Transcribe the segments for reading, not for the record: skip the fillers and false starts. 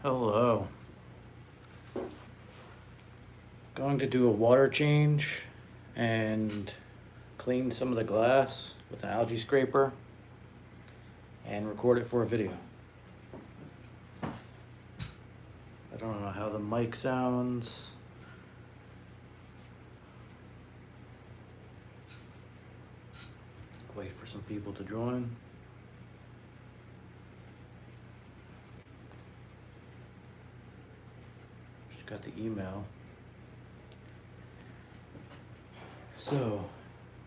Hello. Going to do a water change and clean some of the glass with an algae scraper and record it for a video. I don't know how the mic sounds. Wait for some people to join. Just got the email. So,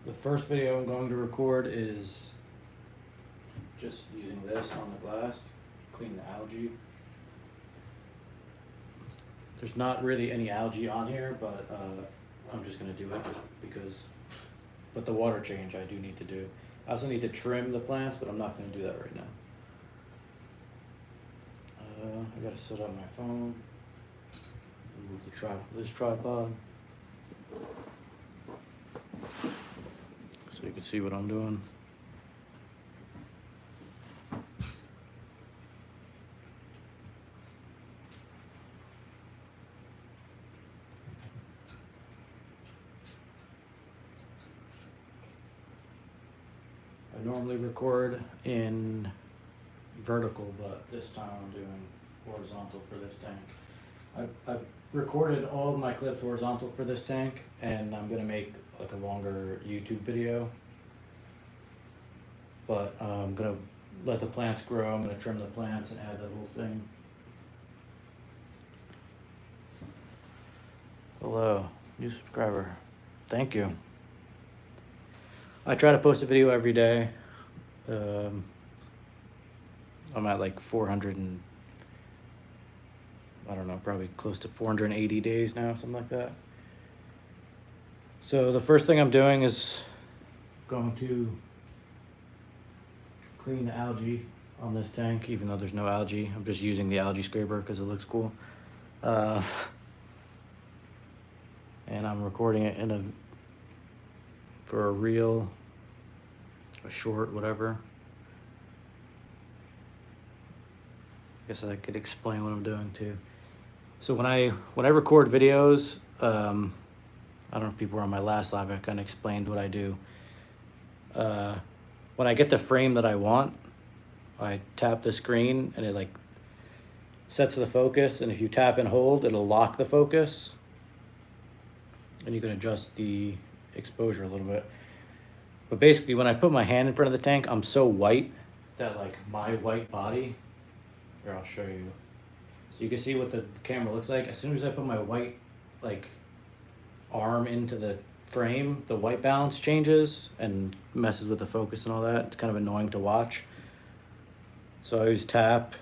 the first video I'm going to record is just using this on the glass, clean the algae. There's not really any algae on here, but I'm just gonna do it just because, but the water change I do need to do. I also need to trim the plants, but I'm not gonna do that right now. I gotta set up my phone, remove this tripod, so you can see what I'm doing. I normally record in vertical, but this time I'm doing horizontal for this tank. I've recorded all of my clips horizontal for this tank, and I'm gonna make like a longer YouTube video. But I'm gonna let the plants grow. I'm gonna trim the plants and add the whole thing. Hello, new subscriber. Thank you. I try to post a video every day. I'm at like 400 and I don't know, probably close to 480 days now, something like that. So the first thing I'm doing is going to clean the algae on this tank, even though there's no algae. I'm just using the algae scraper because it looks cool. And I'm recording it for a reel, a short, whatever. I guess I could explain what I'm doing too. So when I record videos, I don't know if people were on my last live, I kind of explained what I do. When I get the frame that I want, I tap the screen and it like sets the focus, and if you tap and hold, it'll lock the focus. And you can adjust the exposure a little bit. But basically when I put my hand in front of the tank, I'm so white that like my white body, here I'll show you. So you can see what the camera looks like. As soon as I put my white like arm into the frame, the white balance changes and messes with the focus and all that. It's kind of annoying to watch. So I always tap,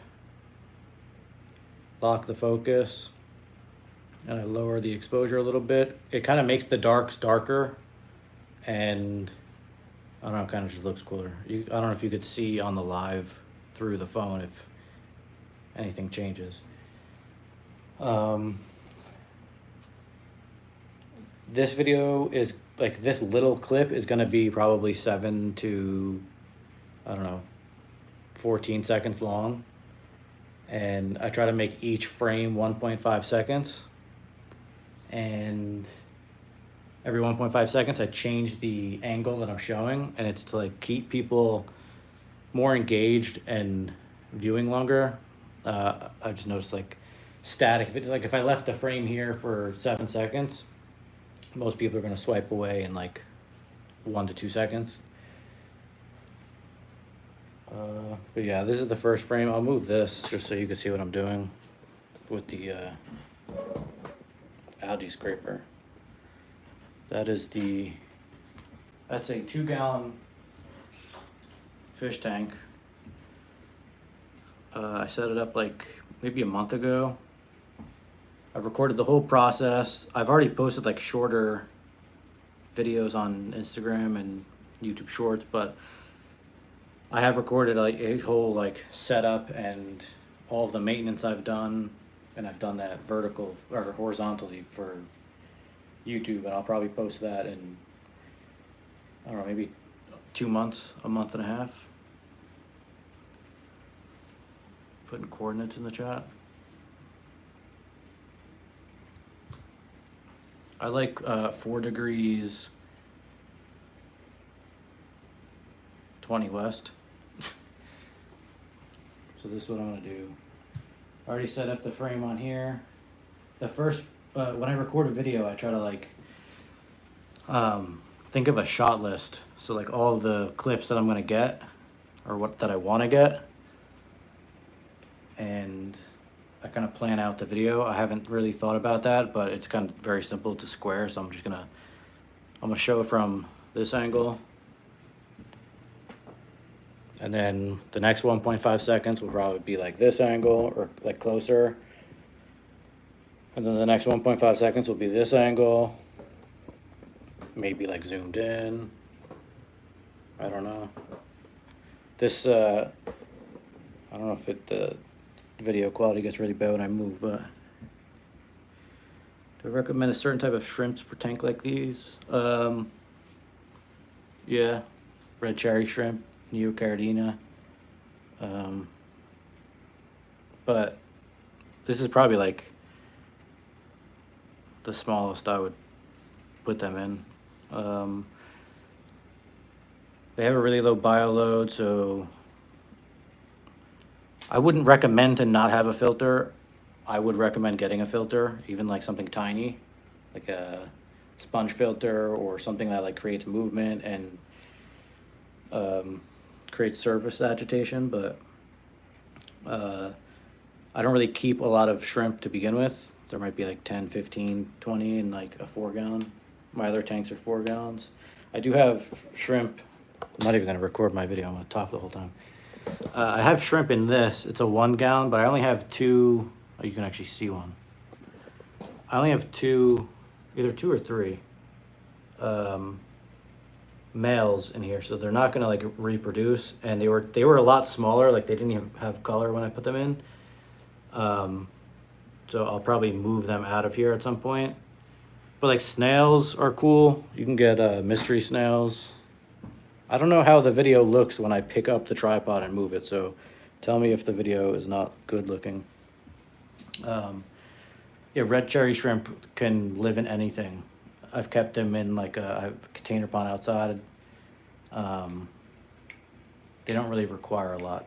lock the focus, and I lower the exposure a little bit. It kind of makes the darks darker, and I don't know, it kind of just looks cooler. I don't know if you could see on the live through the phone if anything changes. This video is like, this little clip is gonna be probably 7 to, I don't know, 14 seconds long. And I try to make each frame 1.5 seconds. And every 1.5 seconds, I change the angle that I'm showing, and it's to like keep people more engaged and viewing longer. I've just noticed like static, like if I left the frame here for 7 seconds, most people are gonna swipe away in like 1 to 2 seconds. But yeah, this is the first frame. I'll move this just so you can see what I'm doing with the algae scraper. That's a 2-gallon fish tank. I set it up like maybe a month ago. I've recorded the whole process. I've already posted like shorter videos on Instagram and YouTube Shorts, but I have recorded like a whole like setup and all of the maintenance I've done, and I've done that vertical or horizontally for YouTube, and I'll probably post that in, I don't know, maybe 2 months, a month and a half. Putting coordinates in the chat. I like 4 degrees 20 west. So this is what I'm gonna do. I already set up the frame on here. The first, when I record a video, I try to like think of a shot list. So like all of the clips that I'm gonna get, or what that I want to get, and I kind of plan out the video. I haven't really thought about that, but it's kind of very simple to square. So I'm gonna show it from this angle. And then the next 1.5 seconds will probably be like this angle or like closer. And then the next 1.5 seconds will be this angle. Maybe like zoomed in. I don't know. This, I don't know if the video quality gets really bad when I move, but do I recommend a certain type of shrimps for tank like these? Yeah, red cherry shrimp. Neocaridina. But this is probably like the smallest I would put them in. They have a really low bio load, so I wouldn't recommend to not have a filter. I would recommend getting a filter, even like something tiny, like a sponge filter or something that like creates movement and creates surface agitation, but I don't really keep a lot of shrimp to begin with. There might be like 10, 15, 20 in like a 4 gallon. My other tanks are 4 gallons. I do have shrimp. I'm not even gonna record my video. I'm gonna talk the whole time. I have shrimp in this. It's a 1 gallon, but I only have 2. Oh, you can actually see one. I only have 2, either 2 or 3. Males in here, so they're not gonna like reproduce, and they were a lot smaller, like they didn't even have color when I put them in. So I'll probably move them out of here at some point. But like snails are cool. You can get mystery snails. I don't know how the video looks when I pick up the tripod and move it, so tell me if the video is not good looking. Yeah, red cherry shrimp can live in anything. I've kept them in like a container pond outside. They don't really require a lot.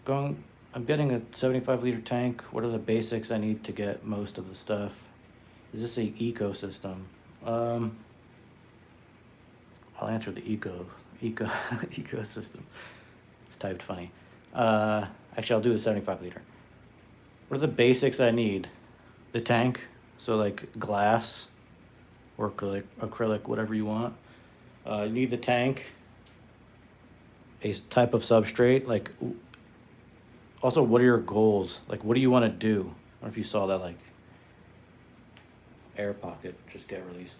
I'm getting a 75-liter tank. What are the basics I need to get most of the stuff? Is this a ecosystem? I'll answer the ecosystem. It's typed funny. Actually, I'll do the 75-liter. What are the basics I need? The tank, so like glass or acrylic, whatever you want. You need the tank, a type of substrate. Like, also, what are your goals? Like, what do you want to do? I don't know if you saw that, like, air pocket just get released.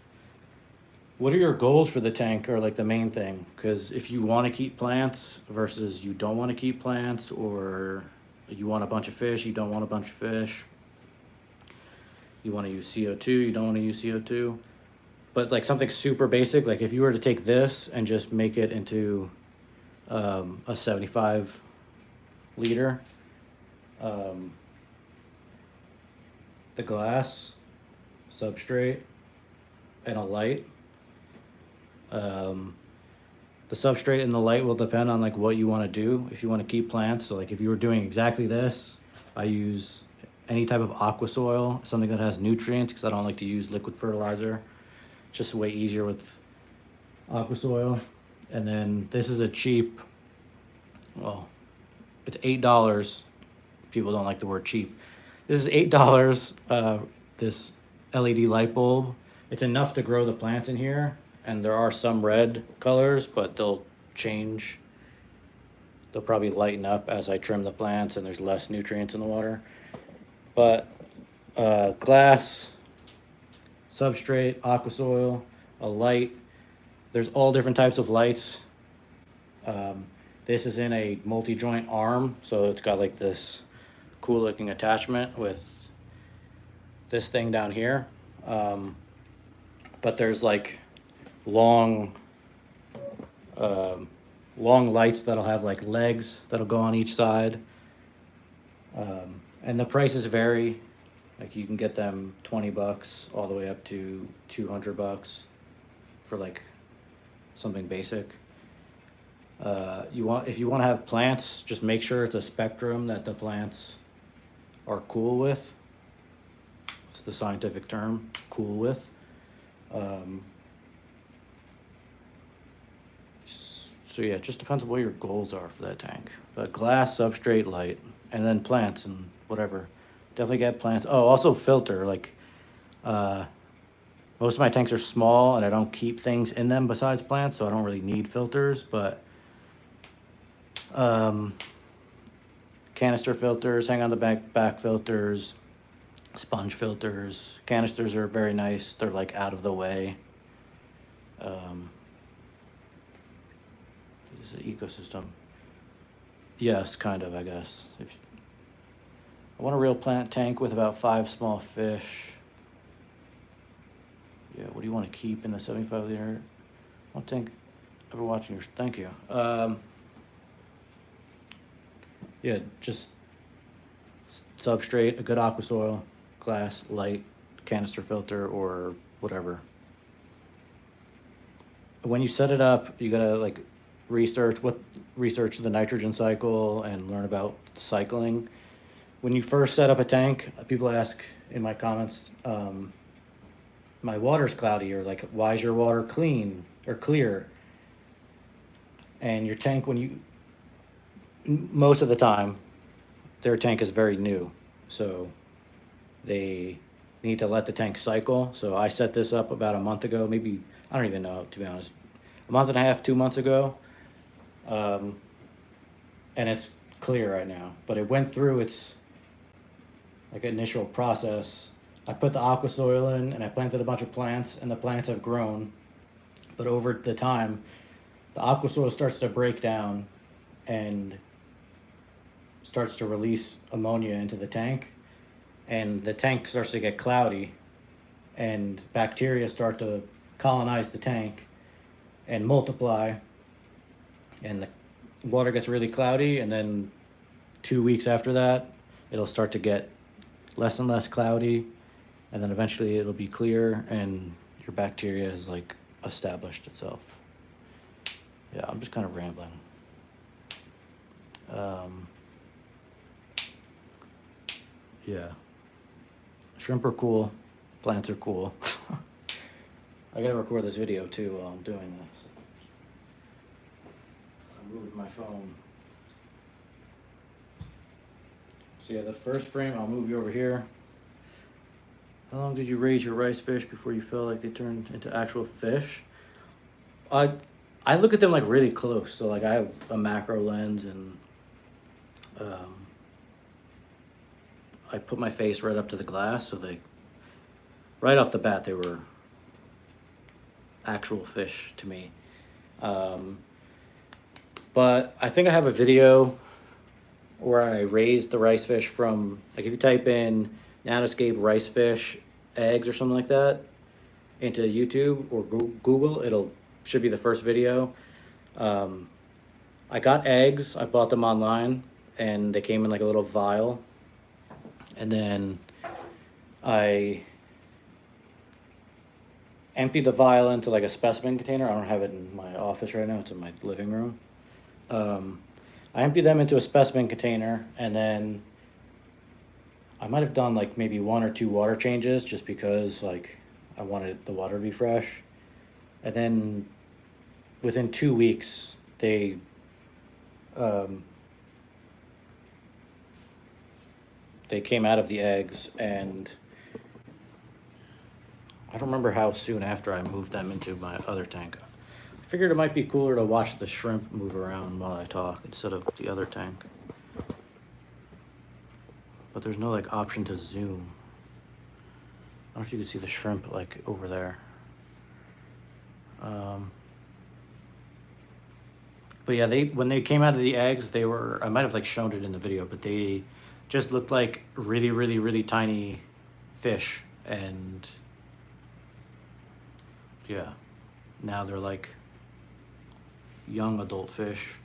What are your goals for the tank, or like the main thing? Because if you want to keep plants versus you don't want to keep plants, or you want a bunch of fish, you don't want a bunch of fish. You want to use CO2, you don't want to use CO2. But like something super basic, like if you were to take this and just make it into a 75 liter, the glass, substrate, and a light. The substrate and the light will depend on like what you want to do. If you want to keep plants, so like if you were doing exactly this, I use any type of aqua soil, something that has nutrients, because I don't like to use liquid fertilizer. It's just way easier with aqua soil. And then this is a cheap, well, it's $8. People don't like the word cheap. This is $8, this LED light bulb. It's enough to grow the plants in here. And there are some red colors, but they'll change. They'll probably lighten up as I trim the plants and there's less nutrients in the water. But glass, substrate, aqua soil, a light. There's all different types of lights. This is in a multi-joint arm, so it's got like this cool looking attachment with this thing down here. But there's like long lights that'll have like legs that'll go on each side. And the prices vary. Like you can get them $20 all the way up to $200 for like something basic. If you want to have plants, just make sure it's a spectrum that the plants are cool with. It's the scientific term, cool with. So yeah, it just depends on what your goals are for that tank. But glass, substrate, light, and then plants and whatever. Definitely get plants. Oh, also filter. Like, most of my tanks are small and I don't keep things in them besides plants, so I don't really need filters. But canister filters, hang on the back filters, sponge filters. Canisters are very nice. They're like out of the way. This is an ecosystem. Yes, kind of, I guess. I want a real plant tank with about 5 small fish. Yeah, what do you want to keep in the 75 liter? One tank. Ever watching your? Thank you. Yeah, just substrate, a good aqua soil, glass, light, canister filter, or whatever. When you set it up, you gotta like research the nitrogen cycle and learn about cycling. When you first set up a tank, people ask in my comments, my water's cloudy, or like, why is your water clean or clear? And your tank, most of the time, their tank is very new. So they need to let the tank cycle. So I set this up about a month ago, maybe, I don't even know, to be honest, a month and a half, 2 months ago. And it's clear right now, but it went through its like initial process. I put the aqua soil in and I planted a bunch of plants, and the plants have grown. But over the time, the aqua soil starts to break down and starts to release ammonia into the tank, and the tank starts to get cloudy, and bacteria start to colonize the tank and multiply, and the water gets really cloudy, and then 2 weeks after that, it'll start to get less and less cloudy, and then eventually it'll be clear, and your bacteria has like established itself. Yeah, I'm just kind of rambling. Yeah. Shrimp are cool. Plants are cool. I gotta record this video too while I'm doing this. I moved my phone. So yeah, the first frame, I'll move you over here. How long did you raise your rice fish before you felt like they turned into actual fish? I look at them like really close. So like I have a macro lens, and I put my face right up to the glass, so they, right off the bat, they were actual fish to me. But I think I have a video where I raised the rice fish from, like if you type in nanoscape rice fish eggs or something like that into YouTube or Google, should be the first video. I got eggs, I bought them online, and they came in like a little vial. And then I emptied the vial into like a specimen container. I don't have it in my office right now, it's in my living room. I emptied them into a specimen container, and then I might have done like maybe 1 or 2 water changes just because like I wanted the water to be fresh. And then within 2 weeks, they came out of the eggs, and I don't remember how soon after I moved them into my other tank. I figured it might be cooler to watch the shrimp move around while I talk instead of the other tank. But there's no like option to zoom. I don't know if you can see the shrimp like over there. But yeah, when they came out of the eggs, they were, I might have like shown it in the video, but they just looked like really, really, really tiny fish. And yeah, now they're like young adult fish.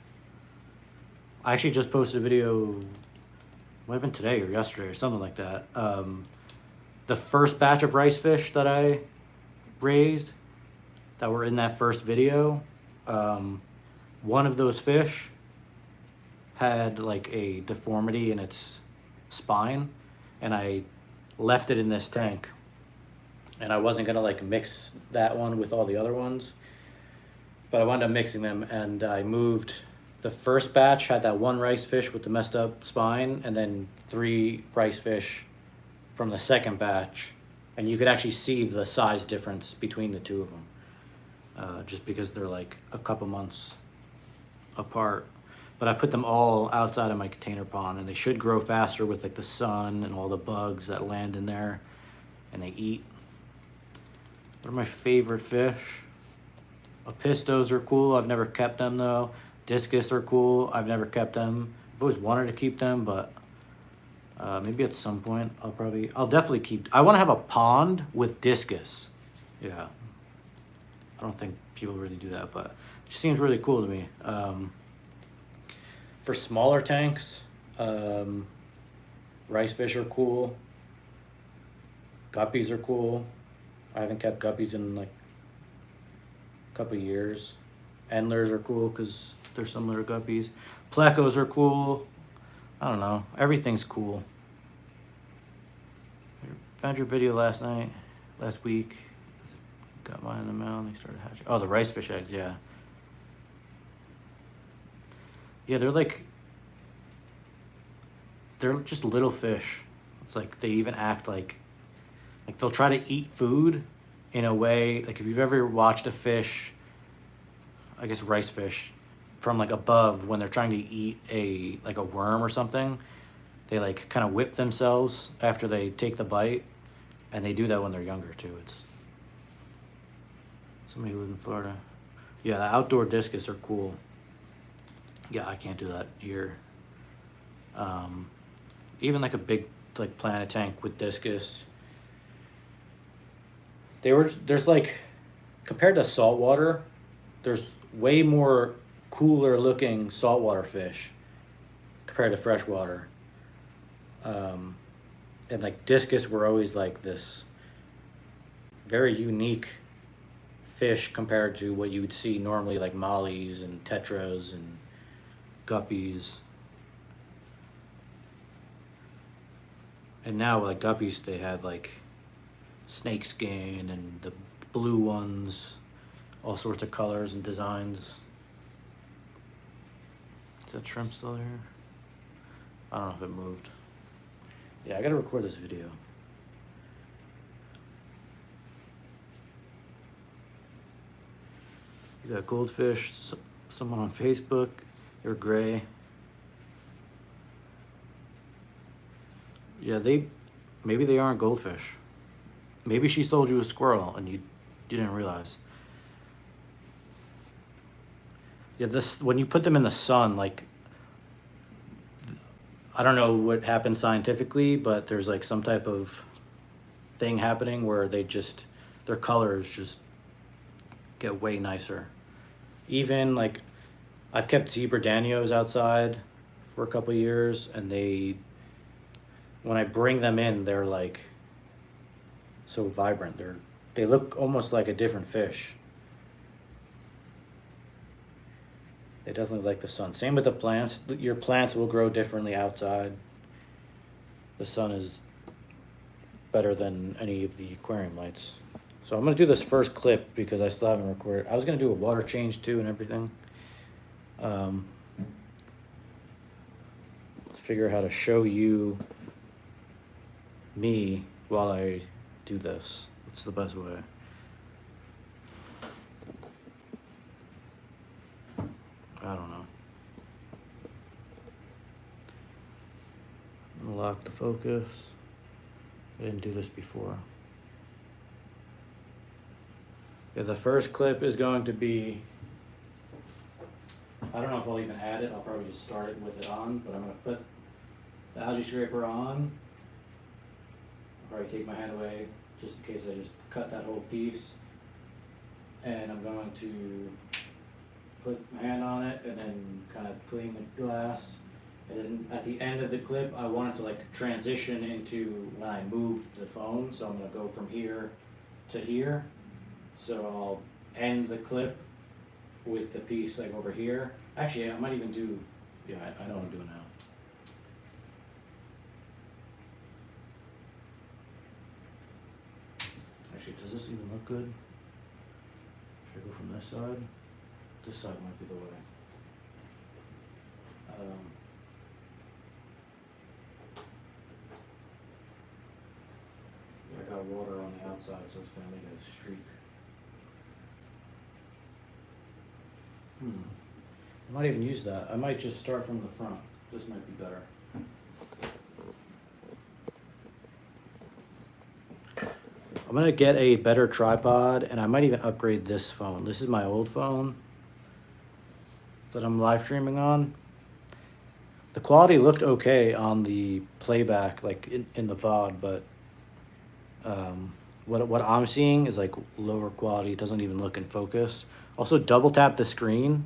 I actually just posted a video, might have been today or yesterday or something like that, the first batch of rice fish that I raised that were in that first video, one of those fish had like a deformity in its spine, and I left it in this tank, and I wasn't gonna like mix that one with all the other ones, but I wound up mixing them, and I moved. The first batch had that one rice fish with the messed up spine, and then 3 rice fish from the second batch, and you could actually see the size difference between the 2 of them, just because they're like a couple months apart. But I put them all outside of my container pond, and they should grow faster with like the sun and all the bugs that land in there and they eat. What are my favorite fish? Apistos are cool. I've never kept them though. Discus are cool. I've never kept them. I've always wanted to keep them, but maybe at some point I'll definitely keep. I want to have a pond with discus. Yeah. I don't think people really do that, but it just seems really cool to me. For smaller tanks, rice fish are cool. Guppies are cool. I haven't kept guppies in like a couple of years. Endlers are cool because they're similar to guppies. Plecos are cool. I don't know. Everything's cool. Found your video last week. Got mine in the mail and they started hatching. Oh, the rice fish eggs, yeah. Yeah, they're just little fish. It's like they even act like they'll try to eat food in a way, like if you've ever watched a fish, I guess rice fish, from like above when they're trying to eat a worm or something, they like kind of whip themselves after they take the bite, and they do that when they're younger too. It's somebody who lives in Florida. Yeah, the outdoor discus are cool. Yeah, I can't do that here. Even like a big like planet tank with discus. There's like, compared to saltwater, there's way more cooler looking saltwater fish compared to freshwater. And like discus were always like this very unique fish compared to what you would see normally, like mollies and tetras and guppies. And now like guppies, they have like snake skin and the blue ones, all sorts of colors and designs. Is that shrimp still here? I don't know if it moved. Yeah, I gotta record this video. You got goldfish, someone on Facebook, they're gray. Yeah, maybe they aren't goldfish. Maybe she sold you a squirrel and you didn't realize. Yeah, when you put them in the sun, like, I don't know what happens scientifically, but there's like some type of thing happening where their colors just get way nicer. Even like, I've kept zebra danios outside for a couple of years, and when I bring them in, they're like so vibrant. They look almost like a different fish. They definitely like the sun. Same with the plants. Your plants will grow differently outside. The sun is better than any of the aquarium lights. So I'm gonna do this first clip because I still haven't recorded. I was gonna do a water change too and everything. Let's figure out how to show you me while I do this. What's the best way? I don't know. Lock the focus. I didn't do this before. Yeah, the first clip is going to be, I don't know if I'll even add it. I'll probably just start it with it on, but I'm going to put the algae scraper on. I'll probably take my hand away just in case I just cut that whole piece. And I'm going to put my hand on it and then kind of clean the glass And then at the end of the clip, I want it to like transition into when I move the phone. So I'm gonna go from here to here. So I'll end the clip with the piece like over here. Actually, I might even do, yeah, I know what I'm doing now. Actually, does this even look good? Should I go from this side? This side might be the way. I got water on the outside, so it's gonna make a streak. I might even use that. I might just start from the front. This might be better. I'm gonna get a better tripod, and I might even upgrade this phone. This is my old phone that I'm live streaming on. The quality looked okay on the playback, like in the VOD, but what I'm seeing is like lower quality. It doesn't even look in focus. Also, double tap the screen.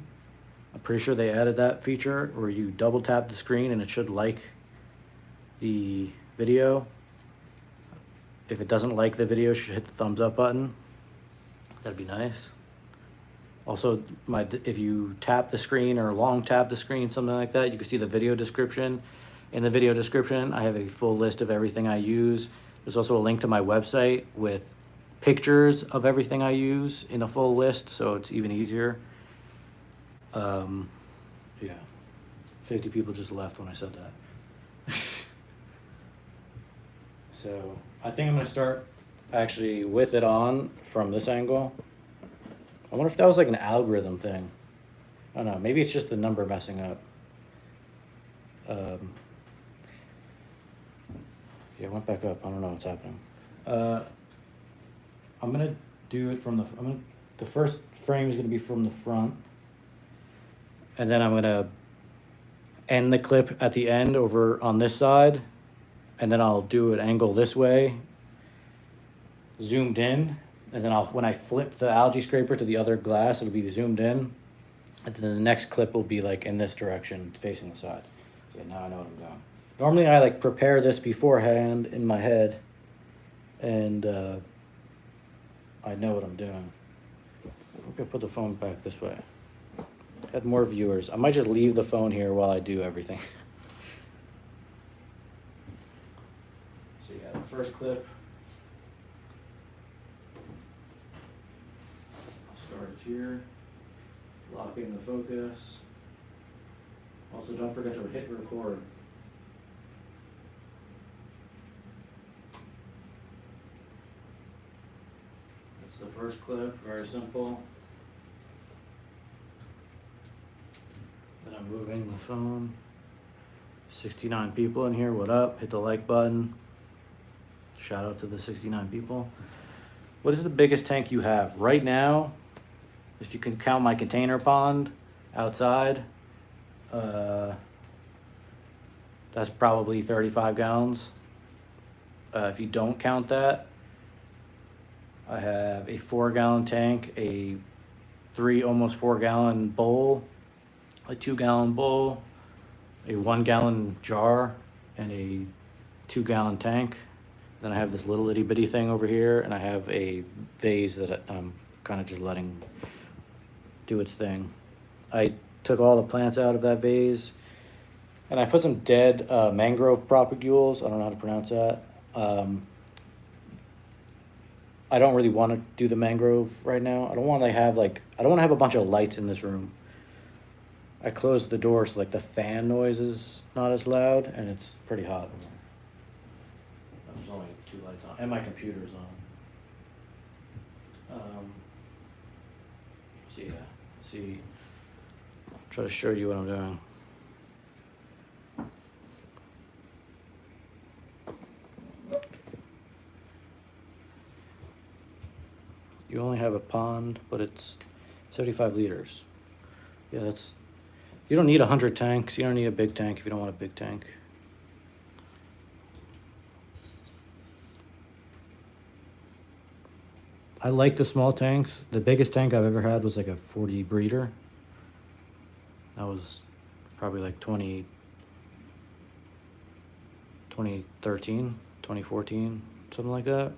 I'm pretty sure they added that feature where you double tap the screen and it should like the video. If it doesn't like the video, it should hit the thumbs up button. That'd be nice. Also, if you tap the screen or long tap the screen, something like that, you can see the video description. In the video description, I have a full list of everything I use. There's also a link to my website with pictures of everything I use in a full list, so it's even easier. Yeah, 50 people just left when I said that. So I think I'm gonna start actually with it on from this angle. I wonder if that was like an algorithm thing. I don't know, maybe it's just the number messing up. Yeah, it went back up. I don't know what's happening. I'm gonna do it from the first frame is gonna be from the front. And then I'm gonna end the clip at the end over on this side. And then I'll do an angle this way, zoomed in. And then when I flip the algae scraper to the other glass, it'll be zoomed in. And then the next clip will be like in this direction, facing the side. So yeah, now I know what I'm doing. Normally I like prepare this beforehand in my head, and I know what I'm doing. I'm gonna put the phone back this way. Had more viewers. I might just leave the phone here while I do everything. So yeah, the first clip. I'll start it here. Lock in the focus. Also, don't forget to hit record. That's the first clip, very simple. Then I'm moving the phone. 69 people in here, what up? Hit the like button. Shout out to the 69 people. What is the biggest tank you have? Right now, if you can count my container pond outside, that's probably 35 gallons. If you don't count that, I have a 4-gallon tank, a almost 4-gallon bowl, a 2-gallon bowl, a 1-gallon jar, and a 2-gallon tank. Then I have this little itty bitty thing over here, and I have a vase that I'm kind of just letting do its thing. I took all the plants out of that vase, and I put some dead mangrove propagules. I don't know how to pronounce that. I don't really want to do the mangrove right now. I don't want to have a bunch of lights in this room. I closed the door so like the fan noise is not as loud, and it's pretty hot. There's only 2 lights on, and my computer's on. So yeah, let's see. Try to show you what I'm doing. You only have a pond, but it's 75 liters. Yeah, you don't need 100 tanks. You don't need a big tank if you don't want a big tank. I like the small tanks. The biggest tank I've ever had was like a 40 breeder. That was probably like 20 2013, 2014, something like that.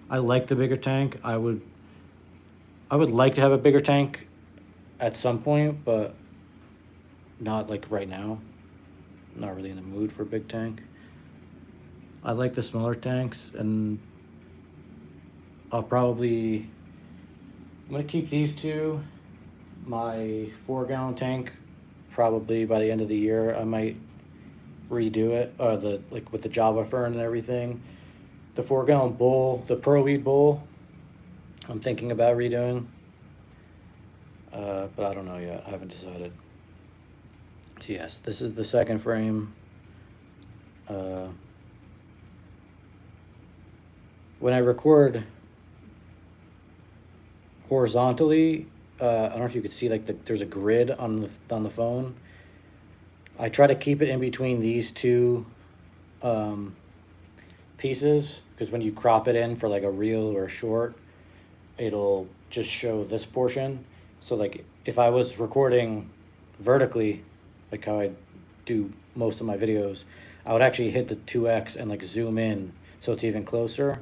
I like the bigger tank. I would like to have a bigger tank at some point, but not like right now. Not really in the mood for a big tank. I like the smaller tanks, and I'm gonna keep these two. My 4-gallon tank, probably by the end of the year, I might redo it, with the Java fern and everything. The 4-gallon bowl, the Pro Weed bowl, I'm thinking about redoing, but I don't know yet. I haven't decided. So yes, this is the second frame. When I record horizontally, I don't know if you could see, like, there's a grid on the phone. I try to keep it in between these two pieces, because when you crop it in for like a reel or a short, it'll just show this portion. So like if I was recording vertically, like how I do most of my videos, I would actually hit the 2x and like zoom in so it's even closer.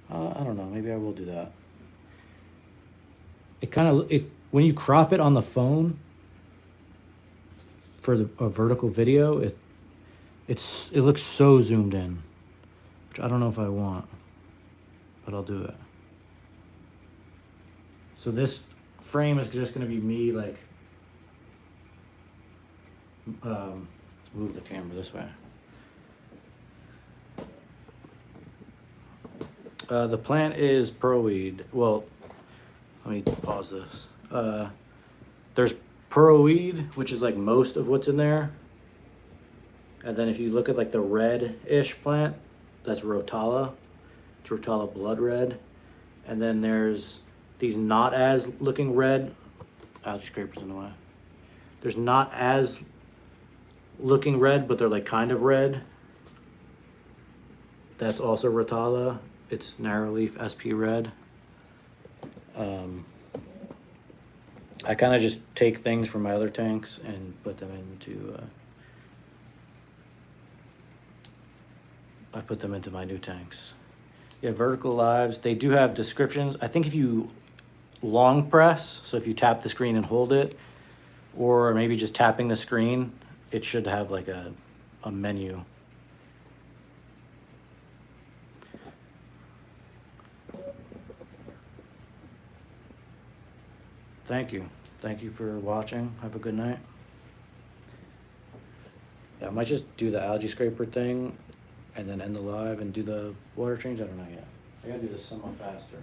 I don't know, maybe I will do that. When you crop it on the phone for a vertical video, it looks so zoomed in, which I don't know if I want, but I'll do it. So this frame is just going to be me, like, let's move the camera this way. The plant is Pro Weed. Well, let me pause this. There's Pro Weed, which is like most of what's in there. And then if you look at like the red-ish plant, that's Rotala. It's Rotala blood red. And then there's these not as looking red. Algae scrapers in the way. There's not as looking red, but they're like kind of red. That's also Rotala. It's narrowleaf SP red. I kind of just take things from my other tanks and put them into I put them into my new tanks. Yeah, vertical lives, they do have descriptions. I think if you long press, so if you tap the screen and hold it, or maybe just tapping the screen, it should have like a menu. Thank you. Thank you for watching. Have a good night. Yeah, I might just do the algae scraper thing and then end the live and do the water change. I don't know yet. I gotta do this somewhat faster.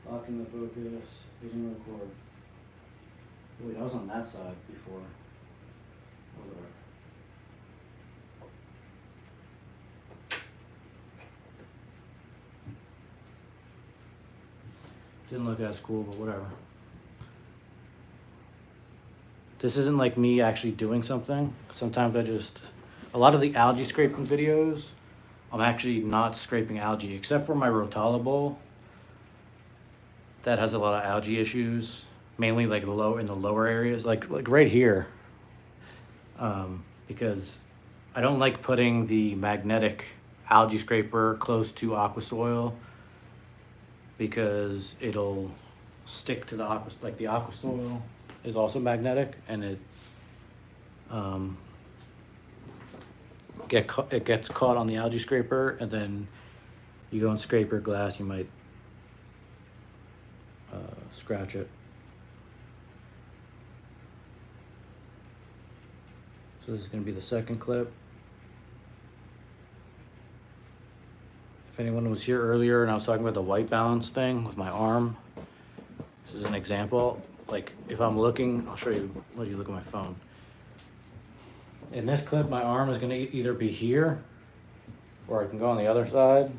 Locking the focus, hitting record. Wait, I was on that side before. Whatever. Didn't look as cool, but whatever. This isn't like me actually doing something. Sometimes a lot of the algae scraping videos, I'm actually not scraping algae, except for my Rotala bowl. That has a lot of algae issues, mainly like in the lower areas, like right here. Because I don't like putting the magnetic algae scraper close to aqua soil, because it'll stick to the aqua, like the aqua soil is also magnetic, and it gets caught on the algae scraper, and then you go and scrape your glass, you might scratch it. So this is going to be the second clip. If anyone was here earlier and I was talking about the white balance thing with my arm, this is an example. Like if I'm looking, I'll show you, let you look at my phone. In this clip, my arm is going to either be here, or I can go on the other side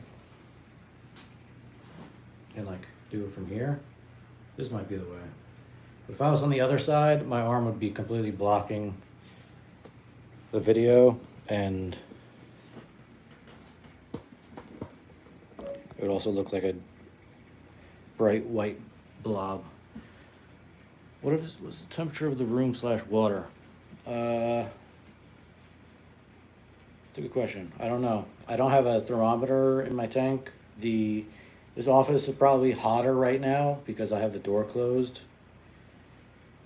and like do it from here. This might be the way. But if I was on the other side, my arm would be completely blocking the video, and it would also look like a bright white blob. What if this was the temperature of the room / water? It's a good question. I don't know. I don't have a thermometer in my tank. This office is probably hotter right now because I have the door closed.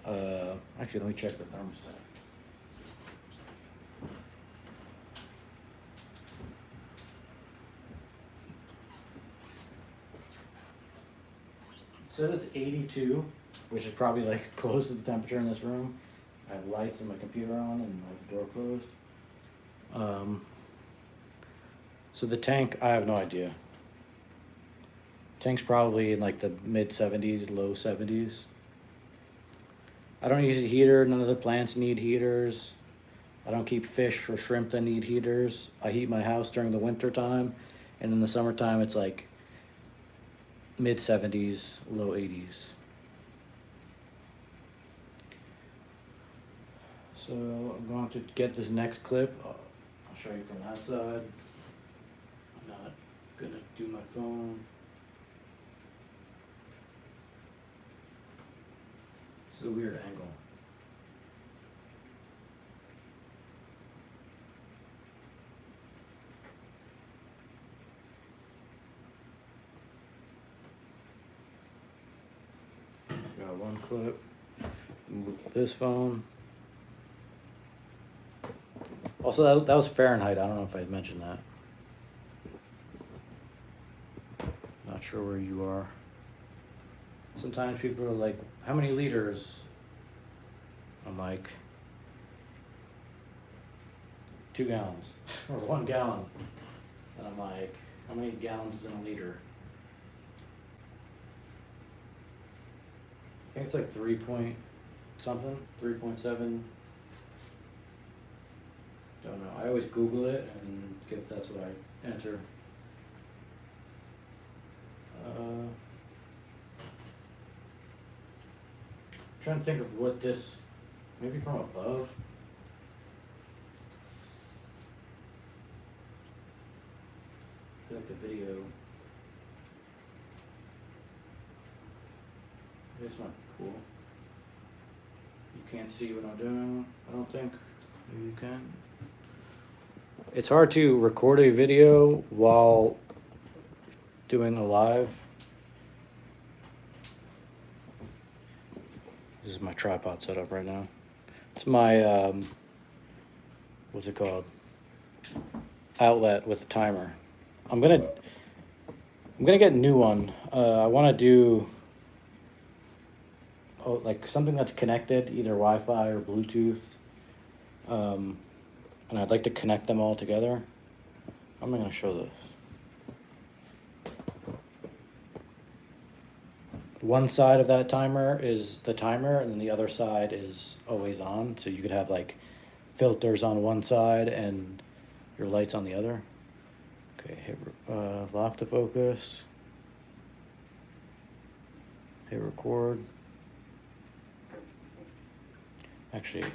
Actually, let me check the thermostat. It says it's 82, which is probably like close to the temperature in this room. I have lights and my computer on and the door closed. So the tank, I have no idea. Tank's probably in like the mid 70s, low 70s. I don't use a heater. None of the plants need heaters. I don't keep fish or shrimp that need heaters. I heat my house during the winter time, and in the summertime it's like mid 70s, low 80s. So I'm going to get this next clip. I'll show you from that side. I'm not gonna do my phone. It's a weird angle. Got one clip. Move this phone. Also, that was Fahrenheit. I don't know if I mentioned that. Not sure where you are. Sometimes people are like, how many liters? I'm like, 2 gallons or 1 gallon. And I'm like, how many gallons is in a liter? I think it's like 3 point something, 3.7. Don't know. I always Google it and that's what I enter. Trying to think of what this, maybe from above. I feel like the video. This might be cool. You can't see what I'm doing, I don't think. Maybe you can. It's hard to record a video while doing a live. This is my tripod setup right now. It's my, what's it called? Outlet with a timer. I'm gonna get a new one. I wanna do like something that's connected, either Wi-Fi or Bluetooth. And I'd like to connect them all together. I'm gonna show this. One side of that timer is the timer, and then the other side is always on. So you could have like filters on one side and your lights on the other. Okay, hit lock the focus. Hit record. Actually, it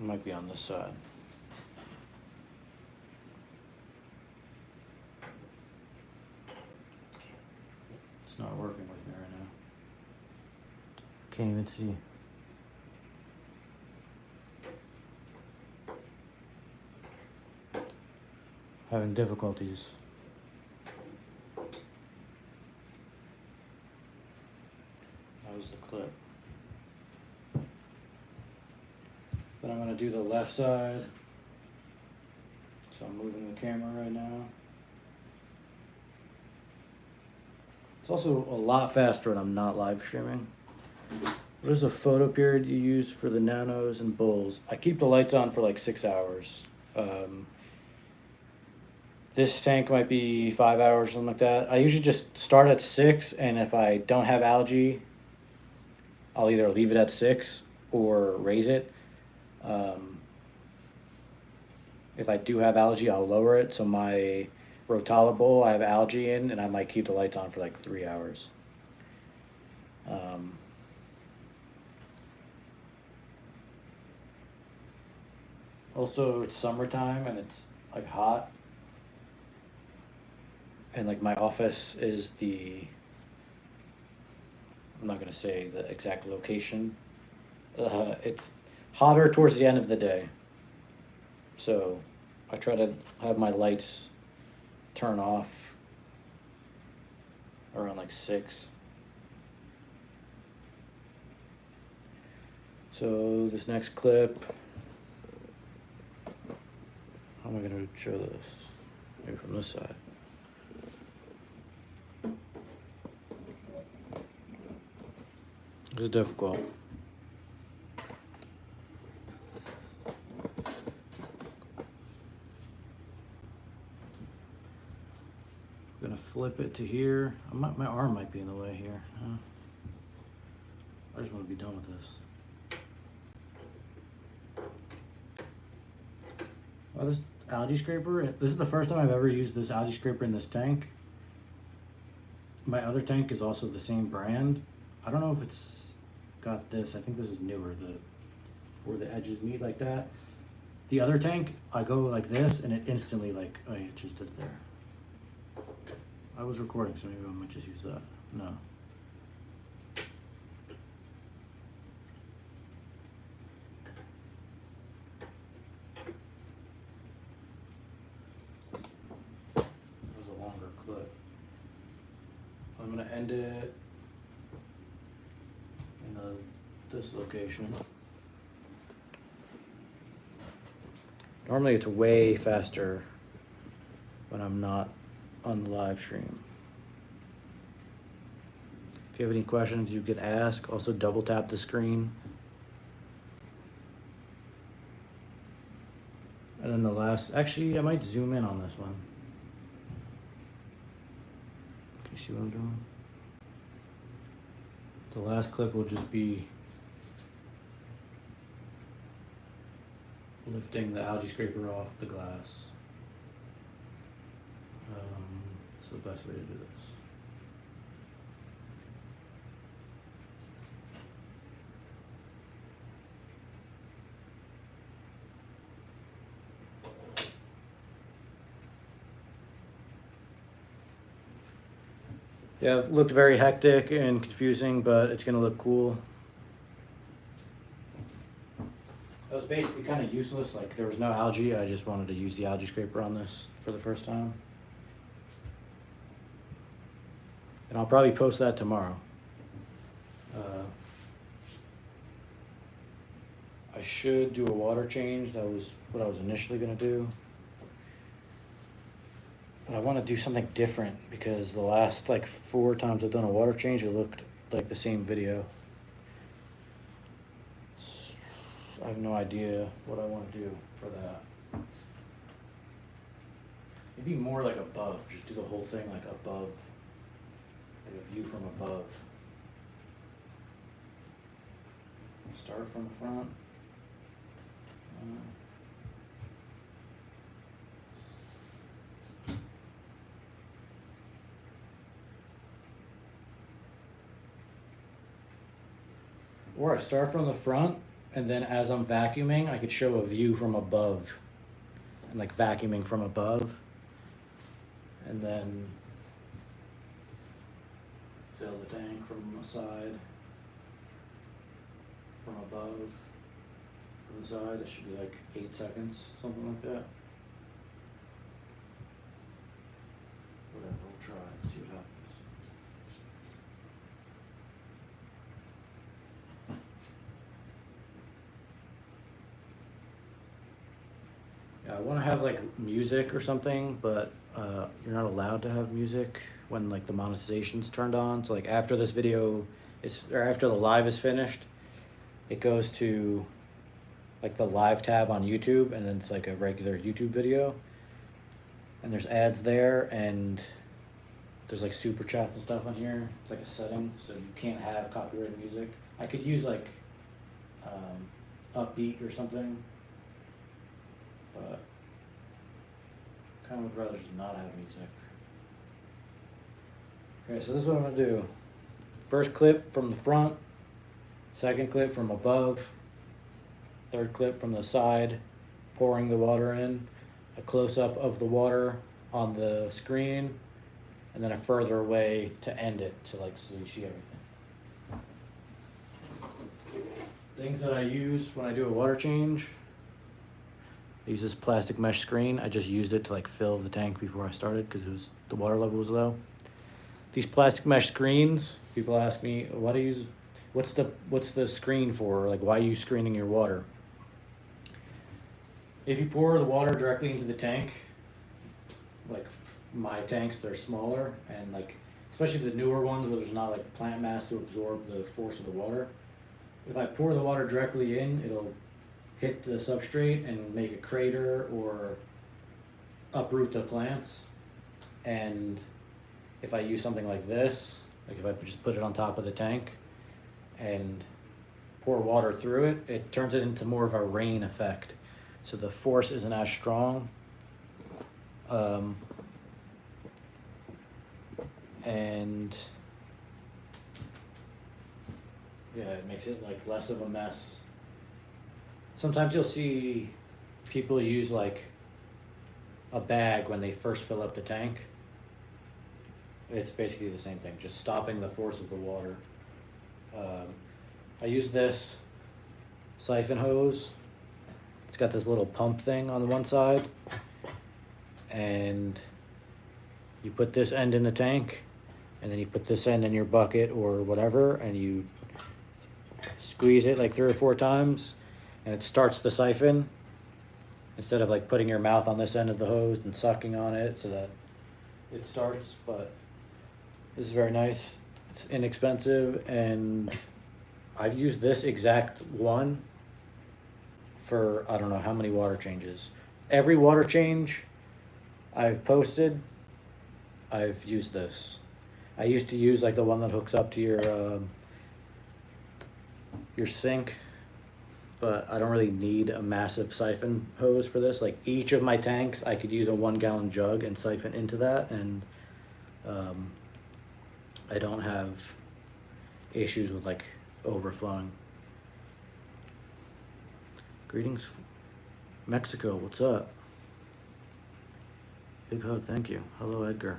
might be on this side. It's not working with me right now. Can't even see. Having difficulties. That was the clip. Then I'm going to do the left side. So I'm moving the camera right now. It's also a lot faster when I'm not live streaming. What is the photo period you use for the nanos and bowls? I keep the lights on for like 6 hours. This tank might be 5 hours, something like that. I usually just start at 6, and if I don't have algae, I'll either leave it at 6 or raise it. If I do have algae, I'll lower it. So my Rotala bowl, I have algae in, and I might keep the lights on for like 3 hours. Also, it's summertime and it's like hot. And like my office is the I'm not gonna say the exact location. It's hotter towards the end of the day. So I try to have my lights turn off around like 6. So this next clip, how am I gonna show this? Maybe from this side. This is difficult. I'm gonna flip it to here. My arm might be in the way here. I just want to be done with this. Well, this algae scraper, this is the first time I've ever used this algae scraper in this tank. My other tank is also the same brand. I don't know if it's got this. I think this is newer, where the edges meet like that. The other tank, I go like this and it instantly like, oh, it just did it there. I was recording, so maybe I might just use that. No. That was a longer clip. I'm gonna end it in this location. Normally it's way faster when I'm not on the live stream. If you have any questions, you can ask. Also double tap the screen. And then the last, actually I might zoom in on this one. Can you see what I'm doing? The last clip will just be lifting the algae scraper off the glass. It's the best way to do this. Yeah, it looked very hectic and confusing, but it's gonna look cool. That was basically kind of useless, like there was no algae, I just wanted to use the algae scraper on this for the first time. And I'll probably post that tomorrow. I should do a water change, that was what I was initially gonna do. But I want to do something different because the last like 4 times I've done a water change, it looked like the same video. I have no idea what I want to do for that. Maybe more like above, just do the whole thing like above, like a view from above. Start from the front. Or I start from the front, and then as I'm vacuuming, I could show a view from above, and like vacuuming from above, and then fill the tank from the side, from above, from the side. It should be like 8 seconds, something like that. Whatever, we'll try, see what happens. I want to have like music or something, but you're not allowed to have music when like the monetization's turned on. So like after this video is, or after the live is finished, it goes to like the live tab on YouTube, and then it's like a regular YouTube video, and there's ads there, and there's like super chats and stuff on here. It's like a setting, so you can't have copyrighted music. I could use like upbeat or something, but kind of would rather just not have music. Okay, so this is what I'm gonna do. First clip from the front, second clip from above, third clip from the side, pouring the water in, a close-up of the water on the screen, and then a further way to end it, to like, so you see everything. Things that I use when I do a water change. I use this plastic mesh screen. I just used it to like fill the tank before I started because the water level was low. These plastic mesh screens, people ask me, why do you use, what's the screen for? Like, why are you screening your water? If you pour the water directly into the tank, like my tanks, they're smaller, and like, especially the newer ones where there's not like plant mass to absorb the force of the water. If I pour the water directly in, it'll hit the substrate and make a crater or uproot the plants. And if I use something like this, like if I just put it on top of the tank and pour water through it, it turns it into more of a rain effect. So the force isn't as strong. And yeah, it makes it like less of a mess. Sometimes you'll see people use like a bag when they first fill up the tank. It's basically the same thing, just stopping the force of the water. I use this siphon hose. It's got this little pump thing on the one side, and you put this end in the tank, and then you put this end in your bucket or whatever, and you squeeze it like 3 or 4 times, and it starts the siphon instead of like putting your mouth on this end of the hose and sucking on it so that it starts. But this is very nice. It's inexpensive, and I've used this exact one for I don't know how many water changes. Every water change I've posted, I've used this. I used to use like the one that hooks up to your sink, but I don't really need a massive siphon hose for this. Like each of my tanks, I could use a 1 gallon jug and siphon into that, and I don't have issues with like overflowing. Greetings, Mexico, what's up? Big hug, thank you. Hello, Edgar.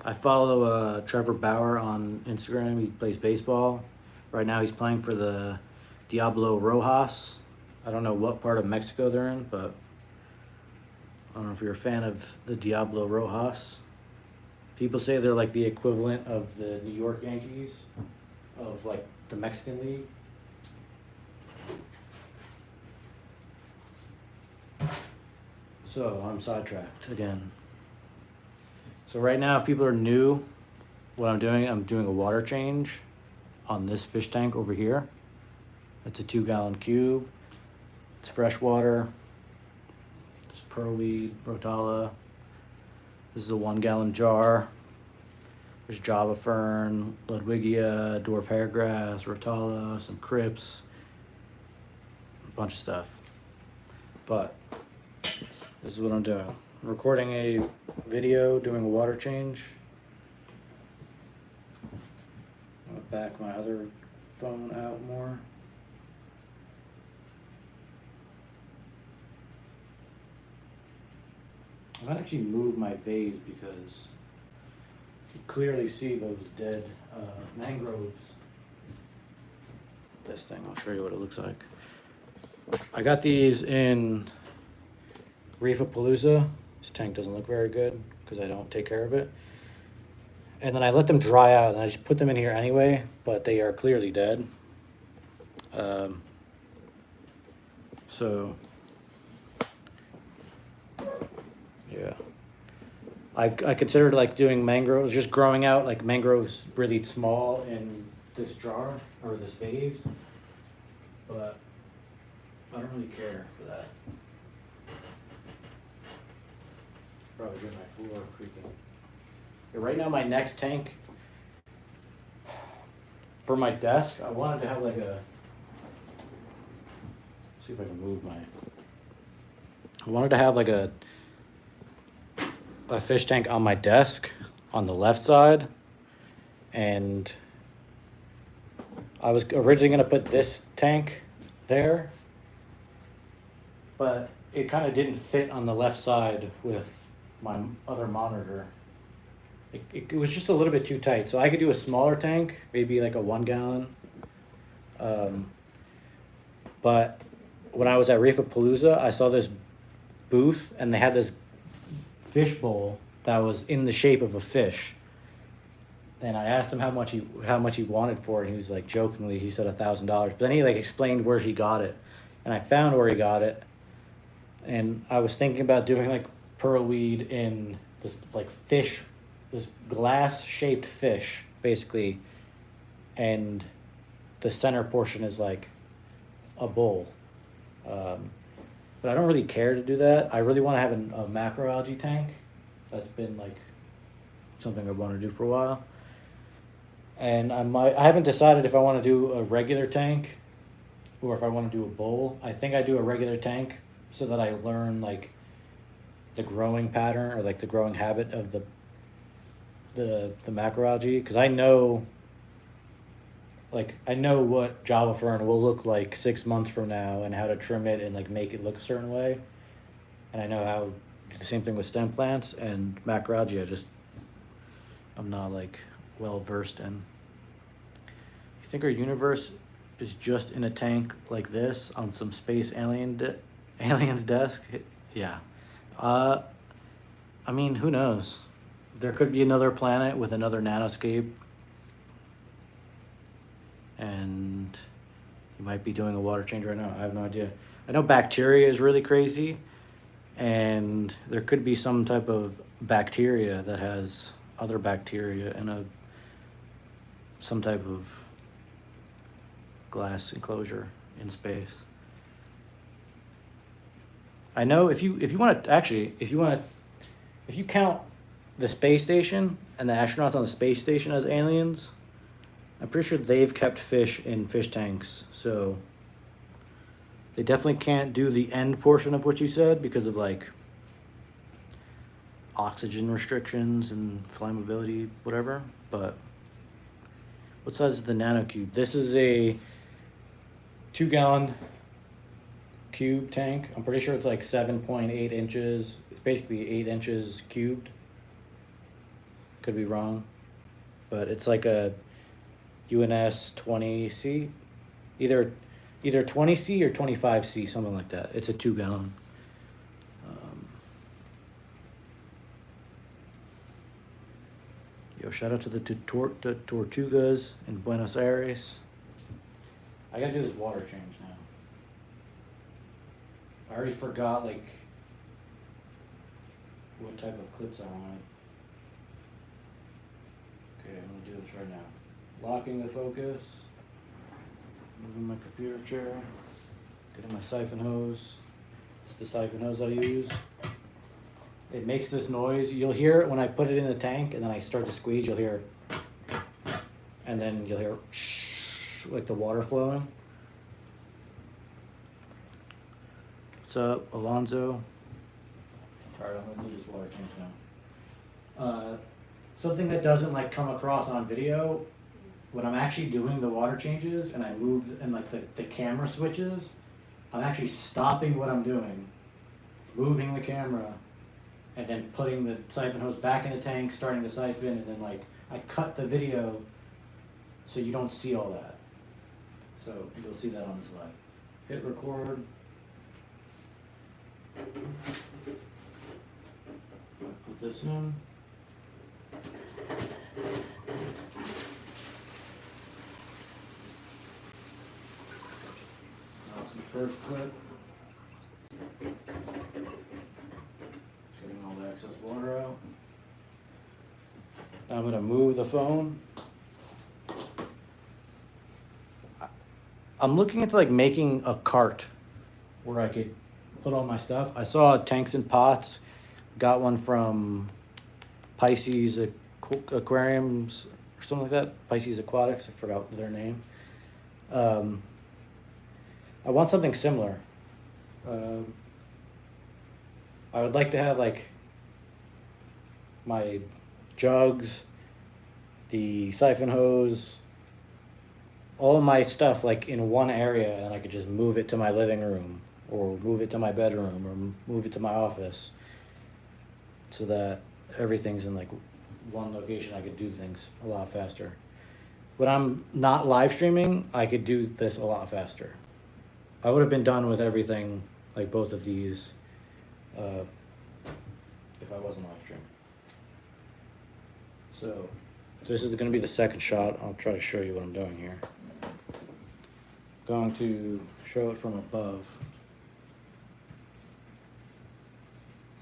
I follow Trevor Bauer on Instagram. He plays baseball. Right now he's playing for the Diablo Rojas. I don't know what part of Mexico they're in, but I don't know if you're a fan of the Diablo Rojas. People say they're like the equivalent of the New York Yankees, of like the Mexican League. So I'm sidetracked again. So right now, if people are new, what I'm doing a water change on this fish tank over here. It's a 2 gallon cube. It's fresh water. There's pearlweed, rotala. This is a 1 gallon jar. There's Java fern, Ludwigia, dwarf hairgrass, rotala, some crypts, a bunch of stuff. But this is what I'm doing. I'm recording a video doing a water change. I'm gonna back my other phone out more. I might actually move my vase because you can clearly see those dead mangroves. This thing, I'll show you what it looks like. I got these in Reefapalooza. This tank doesn't look very good because I don't take care of it. And then I let them dry out, and I just put them in here anyway, but they are clearly dead. So, yeah. I considered like doing mangroves, just growing out like mangroves really small in this jar or this vase, but I don't really care for that. Probably hear my floor creaking. Yeah, right now my next tank for my desk, I wanted to have like a, see if I can move my, I wanted to have like a fish tank on my desk on the left side, and I was originally going to put this tank there, but it kind of didn't fit on the left side with my other monitor. It was just a little bit too tight, so I could do a smaller tank, maybe like a 1 gallon, But when I was at Reefapalooza, I saw this booth and they had this fish bowl that was in the shape of a fish. And I asked him how much he wanted for it. And he was like, jokingly, he said $1,000. But then he like explained where he got it, and I found where he got it. And I was thinking about doing like pearlweed in this like fish, this glass shaped fish basically, and the center portion is like a bowl. But I don't really care to do that. I really want to have a macroalgae tank. That's been like something I want to do for a while. And I haven't decided if I want to do a regular tank or if I want to do a bowl. I think I do a regular tank so that I learn like the growing pattern or like the growing habit of the macroalgae, because I know what Java fern will look like 6 months from now and how to trim it and like make it look a certain way. And I know how to do the same thing with stem plants and macroalgae. I'm not like well versed in. You think our universe is just in a tank like this on some space alien's desk? Yeah. I mean, who knows? There could be another planet with another nanoscape, and you might be doing a water change right now. I have no idea. I know bacteria is really crazy, and there could be some type of bacteria that has other bacteria in some type of glass enclosure in space. I know if you count the space station and the astronauts on the space station as aliens, I'm pretty sure they've kept fish in fish tanks. So they definitely can't do the end portion of what you said because of like oxygen restrictions and flammability, whatever. But what size is the nanocube? This is a 2-gallon cube tank. I'm pretty sure it's like 7.8 inches. It's basically 8 inches cubed. Could be wrong, but it's like a UNS 20C, either 20C or 25C, something like that. It's a 2-gallon. Shout out to the Tortugas in Buenos Aires. I gotta do this water change now. I already forgot like what type of clips I wanted. Okay, I'm gonna do this right now. Locking the focus, moving my computer chair, getting my siphon hose. It's the siphon hose I use. It makes this noise. You'll hear it when I put it in the tank and then I start to squeeze, you'll hear, and then you'll hear like the water flowing. What's up, Alonzo? Alright, I'm gonna do this water change now. Something that doesn't like come across on video, when I'm actually doing the water changes and I move and like the camera switches, I'm actually stopping what I'm doing, moving the camera, and then putting the siphon hose back in the tank, starting the siphon, and then like I cut the video so you don't see all that. So you'll see that on the slide. Hit record. Put this in. That's the first clip. Getting all the excess water out. Now I'm going to move the phone. I'm looking into like making a cart where I could put all my stuff. I saw tanks and pots. Got one from Pisces Aquariums or something like that. Pisces Aquatics, I forgot their name. I want something similar. I would like to have like my jugs, the siphon hose, all of my stuff like in one area, and I could just move it to my living room or move it to my bedroom or move it to my office so that everything's in like one location. I could do things a lot faster. when I'm not live streaming, I could do this a lot faster. I would have been done with everything, like both of these, if I wasn't live streaming. So this is going to be the second shot. I'll try to show you what I'm doing here. Going to show it from above.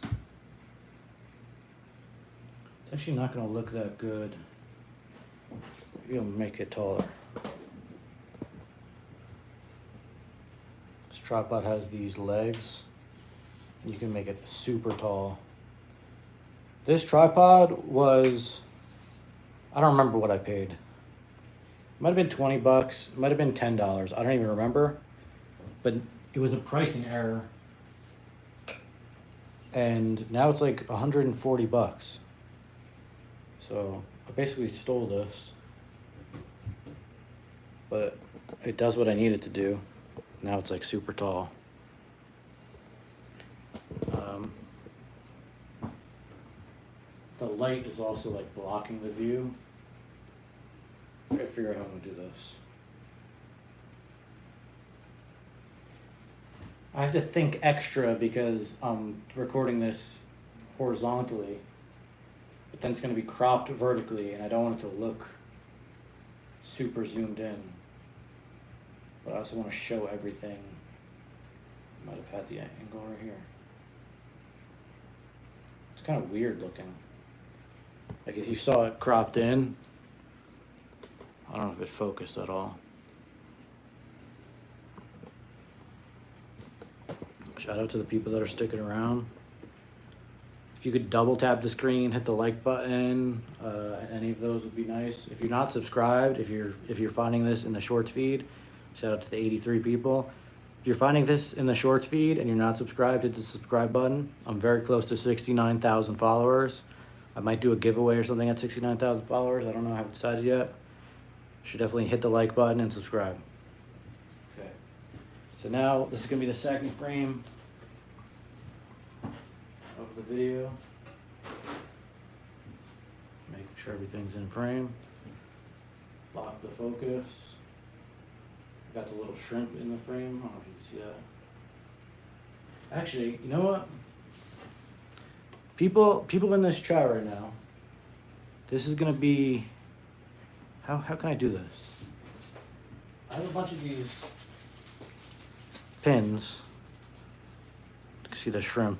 It's actually not going to look that good. Maybe I'll make it taller. This tripod has these legs. You can make it super tall. This tripod was, I don't remember what I paid. It might have been 20 bucks, it might have been $10. I don't even remember. But it was a pricing error. And now it's like 140 bucks. So I basically stole this. But it does what I need it to do. Now it's like super tall. The light is also like blocking the view. I gotta figure out how I'm gonna do this. I have to think extra because I'm recording this horizontally, but then it's gonna be cropped vertically and I don't want it to look super zoomed in. But I also want to show everything. Might have had the angle right here. It's kind of weird looking. Like if you saw it cropped in, I don't know if it focused at all. Shout out to the people that are sticking around. If you could double tap the screen, hit the like button, any of those would be nice. If you're not subscribed, if you're finding this in the shorts feed, shout out to the 83 people. If you're finding this in the shorts feed and you're not subscribed, hit the subscribe button. I'm very close to 69,000 followers. I might do a giveaway or something at 69,000 followers. I don't know, I haven't decided yet. Should definitely hit the like button and subscribe. Okay. So now this is gonna be the second frame of the video. Make sure everything's in frame. Lock the focus. Got the little shrimp in the frame. I don't know if you can see that. Actually, you know what? People in this chat right now. This is gonna be. How can I do this? I have a bunch of these pins. You can see the shrimp.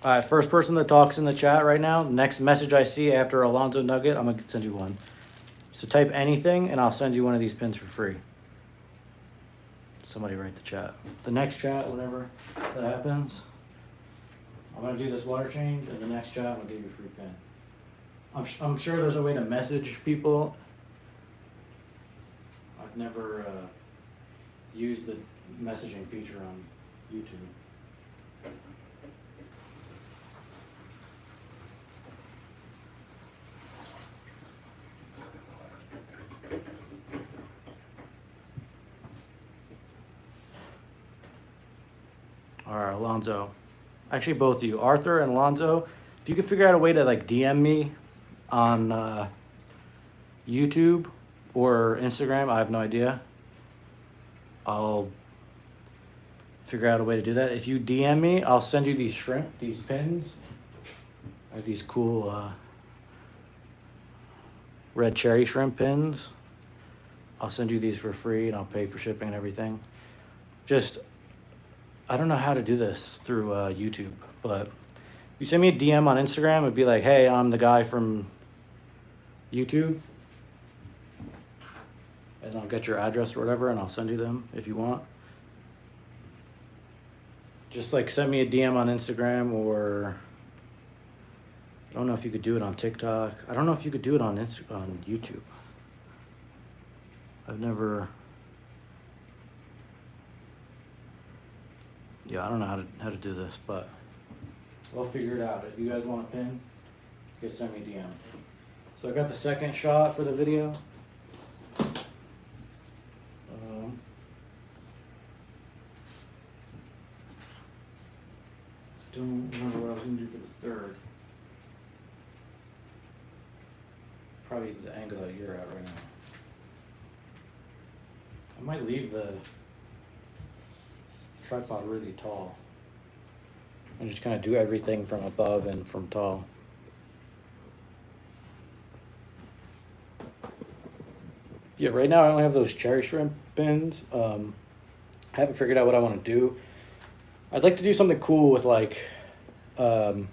All right, first person that talks in the chat right now. Next message I see after Alonzo Nugget, I'm gonna send you one. So type anything and I'll send you one of these pins for free. Somebody write the chat. The next chat, whenever that happens, I'm gonna do this water change, and the next chat I'm gonna give you a free pin. I'm sure there's a way to message people. I've never used the messaging feature on YouTube. All right, Alonzo. Actually, both of you, Arthur and Alonzo, if you could figure out a way to like DM me on YouTube or Instagram, I have no idea. I'll figure out a way to do that. If you DM me, I'll send you these shrimp, these pins. I have these cool red cherry shrimp pins. I'll send you these for free and I'll pay for shipping and everything. Just, I don't know how to do this through YouTube, but you send me a DM on Instagram, it'd be like, hey, I'm the guy from YouTube. And I'll get your address or whatever and I'll send you them if you want. Just like send me a DM on Instagram, or I don't know if you could do it on TikTok. I don't know if you could do it on YouTube. I've never. Yeah, I don't know how to do this, but we'll figure it out. If you guys want a pin, you can send me a DM. So I got the second shot for the video. Don't remember what I was going to do for the third. probably the angle that you're at right now. I might leave the tripod really tall and just kind of do everything from above and from tall. Yeah, right now I only have those cherry shrimp bins. I haven't figured out what I want to do. I'd like to do something cool with like, so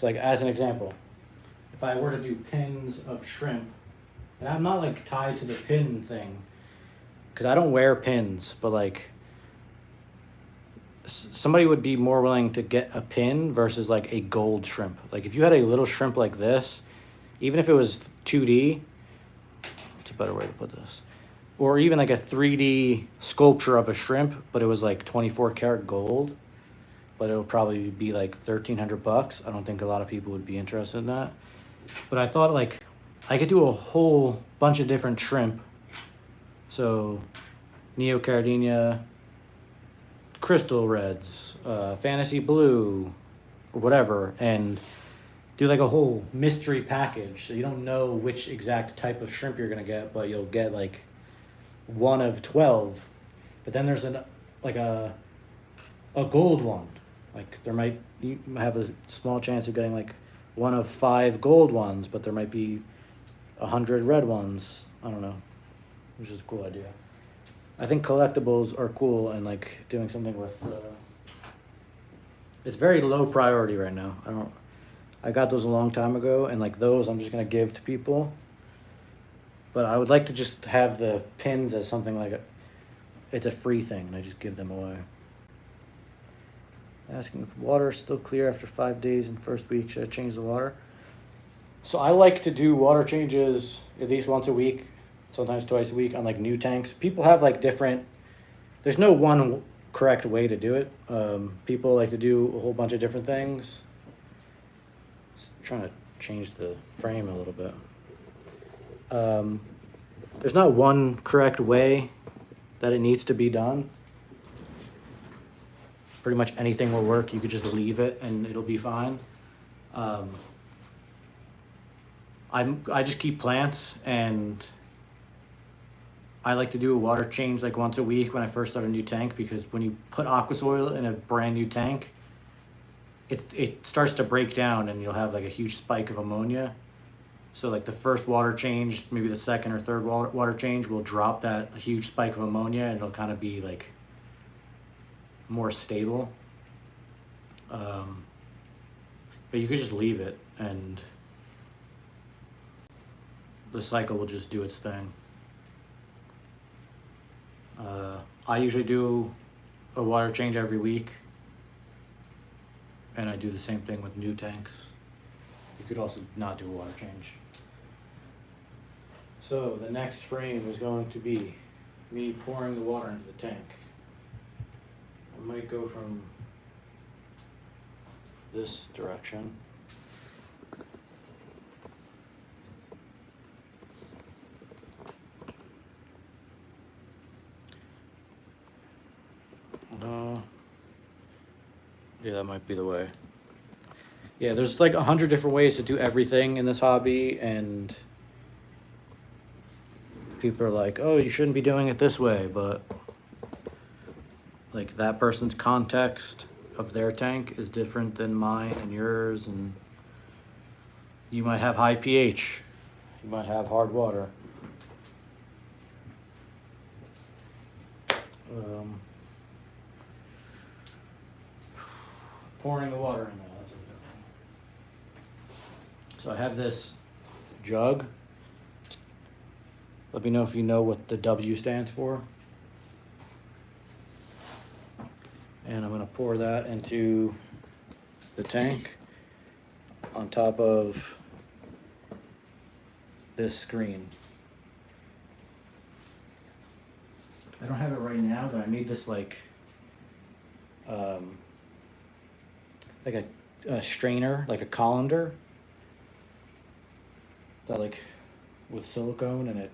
like as an example, if I were to do pins of shrimp, and I'm not like tied to the pin thing, because I don't wear pins, but like somebody would be more willing to get a pin versus like a gold shrimp. Like if you had a little shrimp like this, even if it was 2D, what's a better way to put this? Or even like a 3D sculpture of a shrimp, but it was like 24 karat gold, but it'll probably be like $1,300. I don't think a lot of people would be interested in that. But I thought like I could do a whole bunch of different shrimp. So Neocaridina, crystal reds, fantasy blue, or whatever, and do like a whole mystery package. So you don't know which exact type of shrimp you're gonna get, but you'll get like one of 12. But then there's a gold one. Like you might have a small chance of getting like one of 5 gold ones, but there might be 100 red ones. I don't know, which is a cool idea. I think collectibles are cool, and like doing something with it's very low priority right now. I got those a long time ago, and like those I'm just gonna give to people. But I would like to just have the pins as something like it's a free thing, and I just give them away. Asking if water is still clear after 5 days and first week, should I change the water? So I like to do water changes at least once a week, sometimes twice a week on like new tanks. People have like different, there's no one correct way to do it. People like to do a whole bunch of different things. Just trying to change the frame a little bit. There's not one correct way that it needs to be done. Pretty much anything will work. You could just leave it and it'll be fine. I just keep plants, and I like to do a water change like once a week when I first start a new tank, because when you put aqua soil in a brand new tank, it starts to break down and you'll have like a huge spike of ammonia. So like the first water change, maybe the second or third water change will drop that huge spike of ammonia, and it'll kind of be like more stable. But you could just leave it and the cycle will just do its thing. I usually do a water change every week, and I do the same thing with new tanks. You could also not do a water change. So the next frame is going to be me pouring the water into the tank. I might go from this direction. Yeah, that might be the way. Yeah, there's like 100 different ways to do everything in this hobby, and people are like, oh, you shouldn't be doing it this way, but like that person's context of their tank is different than mine and yours, and you might have high pH, you might have hard water. Pouring the water in there, that's what I'm doing. So I have this jug. Let me know if you know what the W stands for. And I'm gonna pour that into the tank on top of this screen. I don't have it right now, but I made this like a strainer, like a colander that like with silicone, and it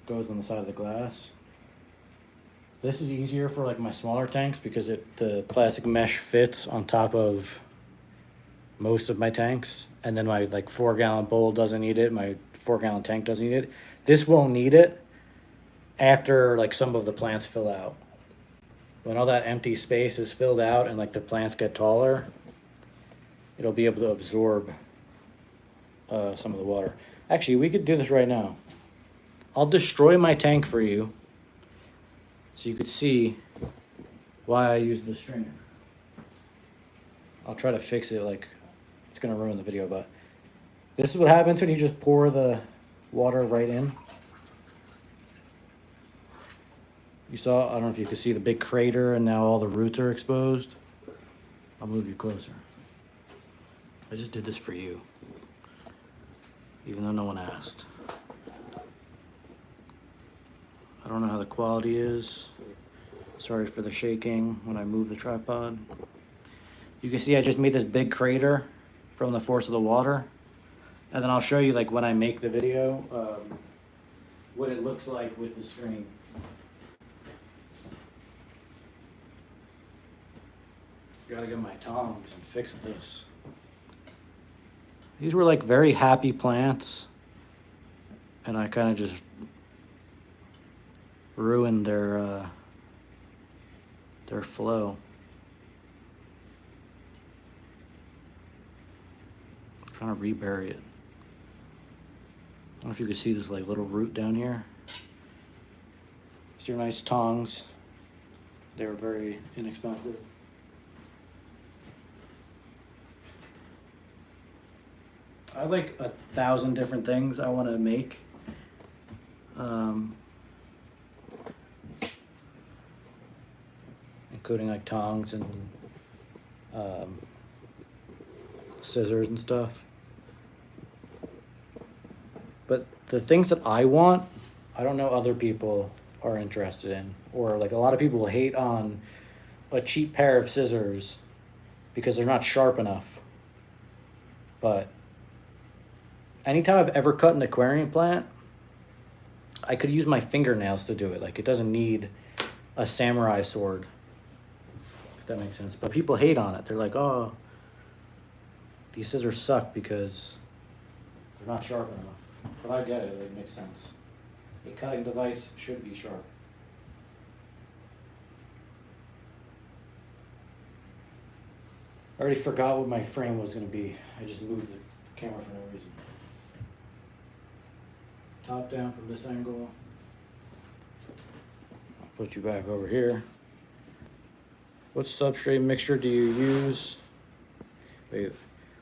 goes on the side of the glass. This is easier for like my smaller tanks because the plastic mesh fits on top of most of my tanks, and then my like 4-gallon bowl doesn't need it, my 4-gallon tank doesn't need it. This won't need it after like some of the plants fill out. When all that empty space is filled out and like the plants get taller, it'll be able to absorb some of the water. Actually, we could do this right now. I'll destroy my tank for you so you could see why I use the strainer. I'll try to fix it, like it's gonna ruin the video, but this is what happens when you just pour the water right in. You saw, I don't know if you could see the big crater and now all the roots are exposed. I'll move you closer. I just did this for you, even though no one asked. I don't know how the quality is. Sorry for the shaking when I move the tripod. You can see I just made this big crater from the force of the water. And then I'll show you like when I make the video, what it looks like with the screen. Gotta get my tongs and fix this. These were like very happy plants, and I kind of just ruined their flow. I'm trying to rebury it. I don't know if you can see this like little root down here. These are nice tongs. They're very inexpensive. I have like 1,000 different things I want to make. Including like tongs and scissors and stuff. But the things that I want, I don't know other people are interested in. Or like a lot of people hate on a cheap pair of scissors because they're not sharp enough. But anytime I've ever cut an aquarium plant, I could use my fingernails to do it. Like it doesn't need a samurai sword, if that makes sense. But people hate on it. They're like, oh, these scissors suck because they're not sharp enough. But I get it, it makes sense. A cutting device should be sharp. I already forgot what my frame was going to be. I just moved the camera for no reason. Top down from this angle. I'll put you back over here. What substrate mixture do you use? Wait,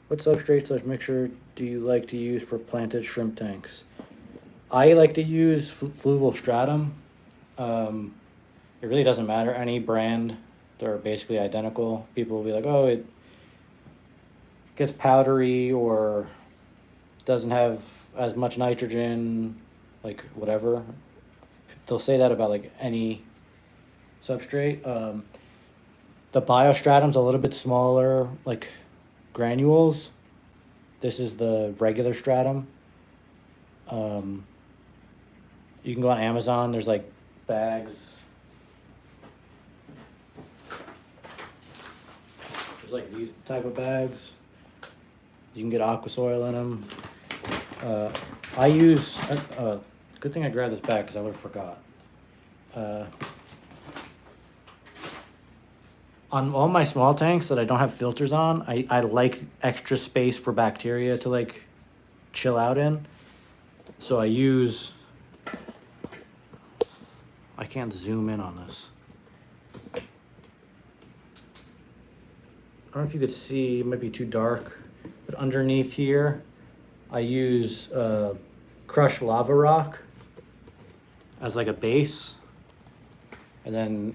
what substrate / mixture do you like to use for planted shrimp tanks? I like to use fluval stratum. It really doesn't matter. Any brand, they're basically identical. People will be like, oh, it gets powdery or doesn't have as much nitrogen, like whatever. They'll say that about like any substrate. The biostratum's a little bit smaller, like granules. This is the regular stratum. You can go on Amazon, there's like bags. There's like these type of bags. You can get aqua soil in them. I use, good thing I grabbed this back because I would have forgot. On all my small tanks that I don't have filters on, I like extra space for bacteria to like chill out in. So I use, I can't zoom in on this. I don't know if you could see, it might be too dark, but underneath here, I use crushed lava rock as like a base, and then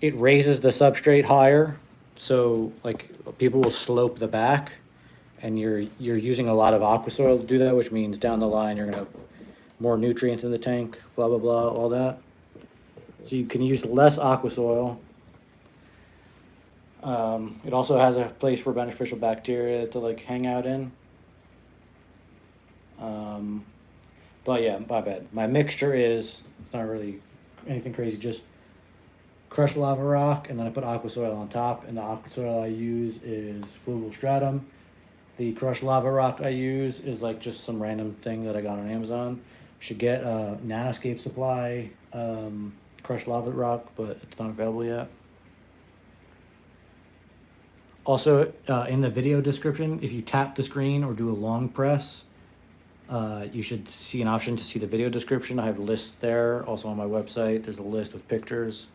it raises the substrate higher, so like people will slope the back, and you're using a lot of aqua soil to do that, which means down the line you're gonna have more nutrients in the tank, blah blah blah, all that. So you can use less aqua soil. It also has a place for beneficial bacteria to like hang out in. But yeah, my bad. My mixture is not really anything crazy, just crushed lava rock, and then I put aqua soil on top, and the aqua soil I use is fluvial stratum. The crushed lava rock I use is like just some random thing that I got on Amazon. Should get a Nanoscape Supply crushed lava rock, but it's not available yet. Also, in the video description, if you tap the screen or do a long press, you should see an option to see the video description. I have lists there. Also on my website, there's a list with pictures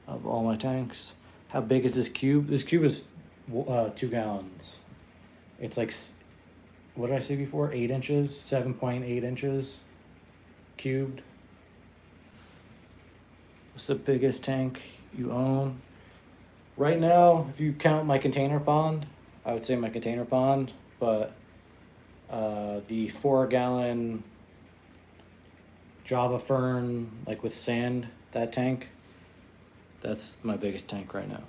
of all my tanks. How big is this cube? This cube is 2 gallons. It's like, what did I say before? 8 inches, 7.8 inches cubed. What's the biggest tank you own? Right now, if you count my container pond, I would say my container pond, but the 4-gallon Java Fern, like with sand, that tank, that's my biggest tank right now.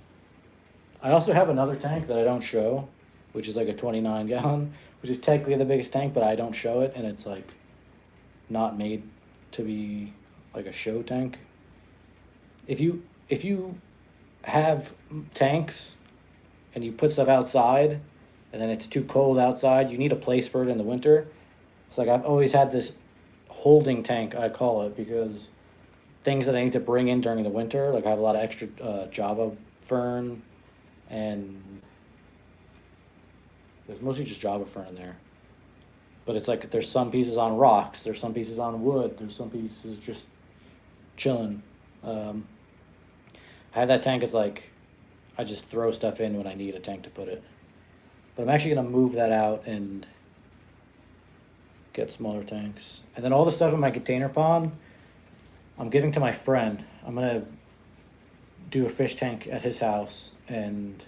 I also have another tank that I don't show, which is like a 29-gallon, which is technically the biggest tank, but I don't show it, and it's like not made to be like a show tank. If you have tanks and you put stuff outside and then it's too cold outside, you need a place for it in the winter. It's like I've always had this holding tank, I call it, because things that I need to bring in during the winter, like I have a lot of extra Java Fern, and there's mostly just Java Fern in there. But it's like there's some pieces on rocks, there's some pieces on wood, there's some pieces just chilling. I have that tank as like, I just throw stuff in when I need a tank to put it. But I'm actually gonna move that out and get smaller tanks. And then all the stuff in my container pond, I'm giving to my friend. I'm gonna do a fish tank at his house, and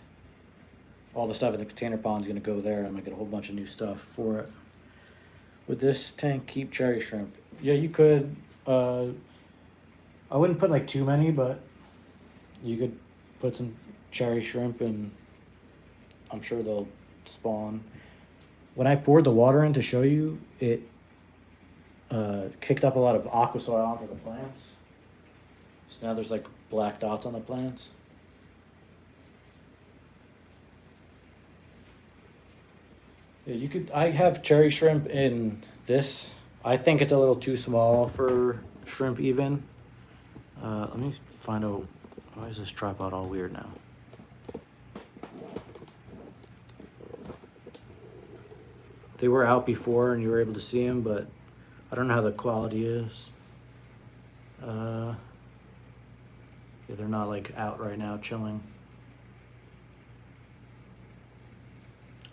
all the stuff in the container pond is gonna go there. I'm gonna get a whole bunch of new stuff for it. Would this tank keep cherry shrimp? Yeah, you could. I wouldn't put like too many, but you could put some cherry shrimp and I'm sure they'll spawn. When I poured the water in to show you, it kicked up a lot of aqua soil onto the plants. So now there's like black dots on the plants. Yeah, you could. I have cherry shrimp in this. I think it's a little too small for shrimp even. Let me find out. Why is this tripod all weird now? They were out before and you were able to see them, but I don't know how the quality is. Yeah, they're not like out right now chilling.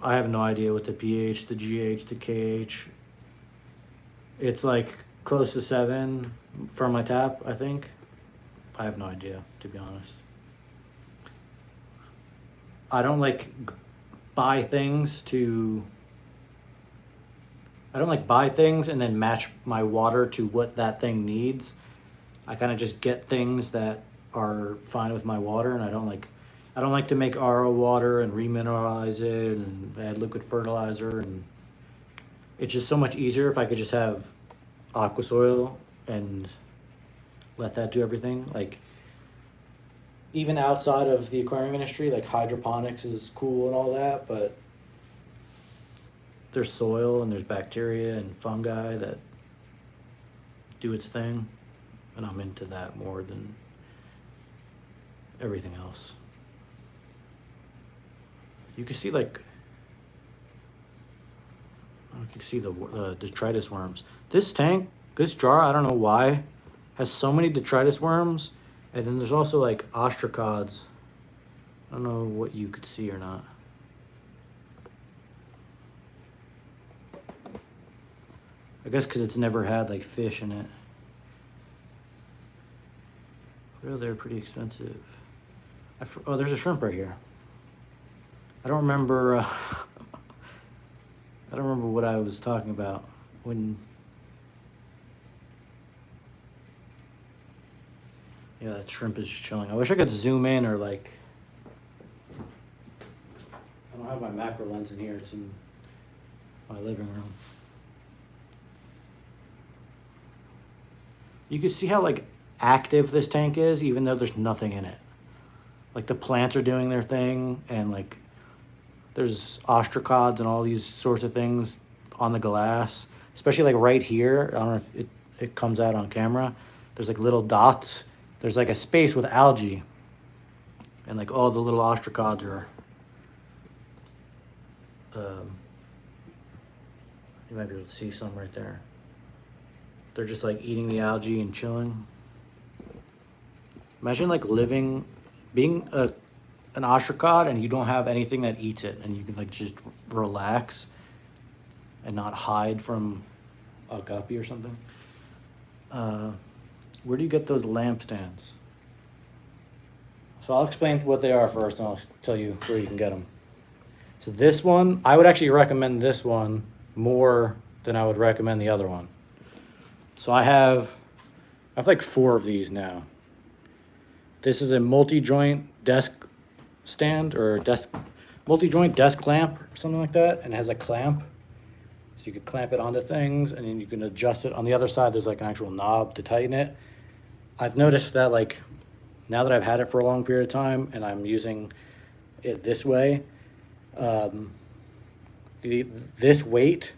I have no idea what the pH, the GH, the KH. It's like close to 7 from my tap, I think. I have no idea, to be honest. I don't like buy things and then match my water to what that thing needs. I kind of just get things that are fine with my water, and I don't like to make RO water and remineralize it and add liquid fertilizer, and it's just so much easier if I could just have aqua soil and let that do everything. Like, even outside of the aquarium industry, like hydroponics is cool and all that, but there's soil and there's bacteria and fungi that do its thing, and I'm into that more than everything else. You can see like, you can see the detritus worms. This tank, this jar, I don't know why, has so many detritus worms, and then there's also like ostracods. I don't know what you could see or not. I guess because it's never had like fish in it. Well, they're pretty expensive. Oh, there's a shrimp right here. I don't remember. I don't remember what I was talking about when. Yeah, that shrimp is just chilling. I wish I could zoom in or like. I don't have my macro lens in here. It's in my living room. You can see how like active this tank is, even though there's nothing in it. like the plants are doing their thing, and like there's ostracods and all these sorts of things on the glass, especially like right here. I don't know if it comes out on camera. There's like little dots. There's like a space with algae, and like all the little ostracods are you might be able to see some right there. They're just like eating the algae and chilling. Imagine like being an ostracod and you don't have anything that eats it, and you can like just relax and not hide from a guppy or something. Where do you get those lampstands? So I'll explain what they are first, and I'll tell you where you can get them. So this one, I would actually recommend this one more than I would recommend the other one. So I have like 4 of these now. This is a multi-joint desk stand, or multi-joint desk lamp or something like that, and it has a clamp. So you could clamp it onto things, and then you can adjust it. On the other side, there's like an actual knob to tighten it. I've noticed that like now that I've had it for a long period of time and I'm using it this way, this weight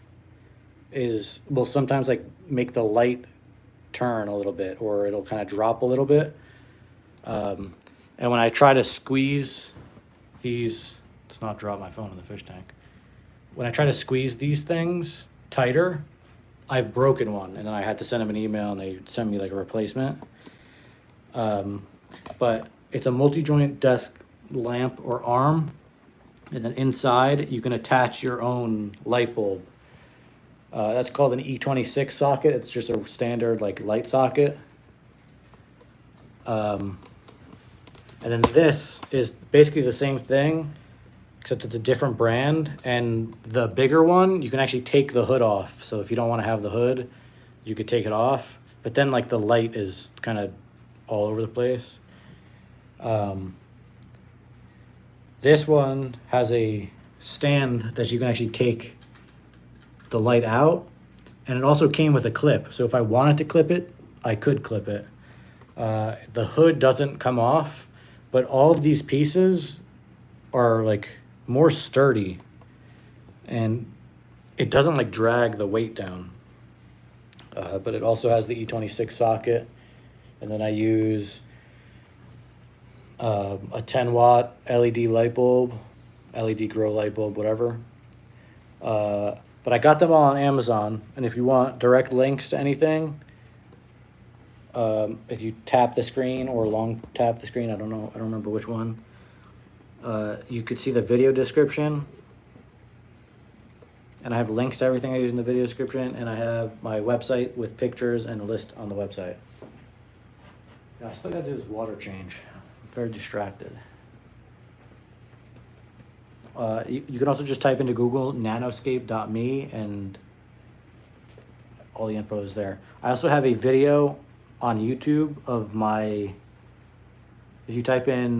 will sometimes like make the light turn a little bit, or it'll kind of drop a little bit. And when I try to squeeze these, let's not drop my phone in the fish tank. When I try to squeeze these things tighter, I've broken one, and then I had to send them an email, and they sent me like a replacement. But it's a multi-joint desk lamp or arm, and then inside you can attach your own light bulb. That's called an E26 socket. It's just a standard like light socket. And then this is basically the same thing, except it's a different brand. And the bigger one, you can actually take the hood off. So if you don't want to have the hood, you could take it off. But then like the light is kind of all over the place. This one has a stand that you can actually take the light out, and it also came with a clip. So if I wanted to clip it, I could clip it. The hood doesn't come off, but all of these pieces are like more sturdy, and it doesn't like drag the weight down. But it also has the E26 socket, and then I use a 10 watt LED light bulb, LED grow light bulb, whatever. But I got them all on Amazon, and if you want direct links to anything, if you tap the screen or long tap the screen, I don't remember which one, you could see the video description, and I have links to everything I use in the video description, and I have my website with pictures and a list on the website. Yeah, I still gotta do this water change. I'm very distracted. You can also just type into Google nanoscape.me, and all the info is there. I also have a video on YouTube of my, if you type in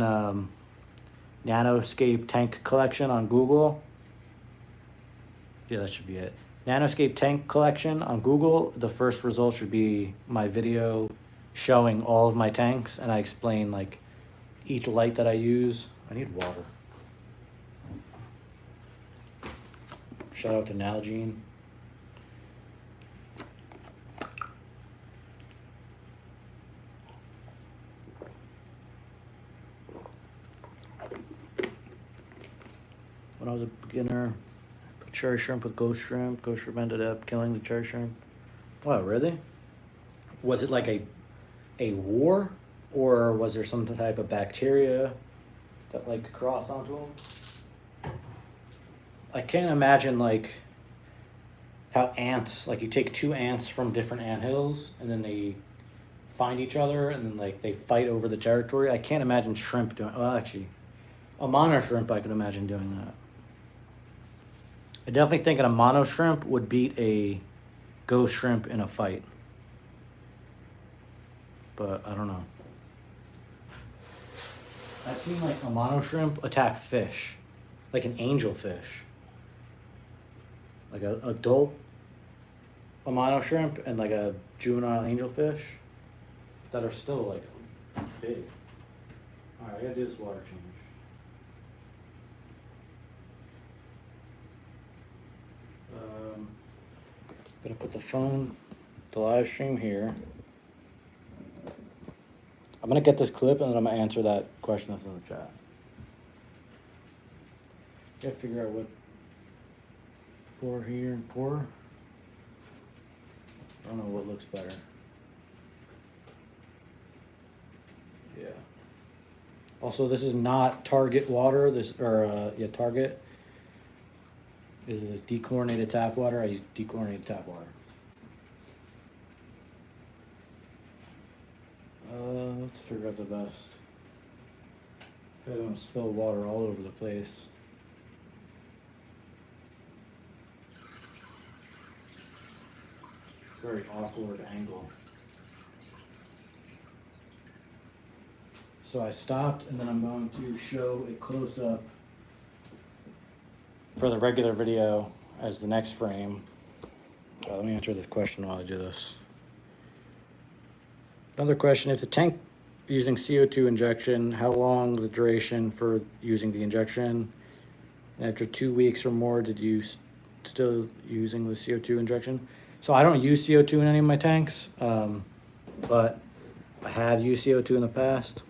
Nanoscape tank collection on Google, yeah, that should be it. Nanoscape tank collection on Google, the first result should be my video showing all of my tanks, and I explain like each light that I use. I need water. Shout out to Nalgene. When I was a beginner, I put cherry shrimp with ghost shrimp. Ghost shrimp ended up killing the cherry shrimp. Wow, really? Was it like a war? Or was there some type of bacteria that like crossed onto them? I can't imagine like how ants, like you take 2 ants from different anthills and then they find each other and then like they fight over the territory. I can't imagine shrimp doing, well actually, a mono shrimp I could imagine doing that. I definitely think a mono shrimp would beat a ghost shrimp in a fight. But I don't know. I've seen like a mono shrimp attack fish, like an angelfish. Like an adult Amano shrimp and like a juvenile angelfish that are still like big. Alright, I gotta do this water change. Gonna put the phone, the live stream here. I'm gonna get this clip and then I'm gonna answer that question that's in the chat. Gotta figure out what pour here and pour. I don't know what looks better. Yeah. Also, this is not Target water. Target. This is dechlorinated tap water. I use dechlorinated tap water. Let's figure out the best. I don't want to spill water all over the place. Very awkward angle. So I stopped and then I'm going to show a close-up for the regular video as the next frame. Let me answer this question while I do this. Another question, if the tank using CO2 injection, how long the duration for using the injection? And after 2 weeks or more, did you still using the CO2 injection? So I don't use CO2 in any of my tanks, but I have used CO2 in the past.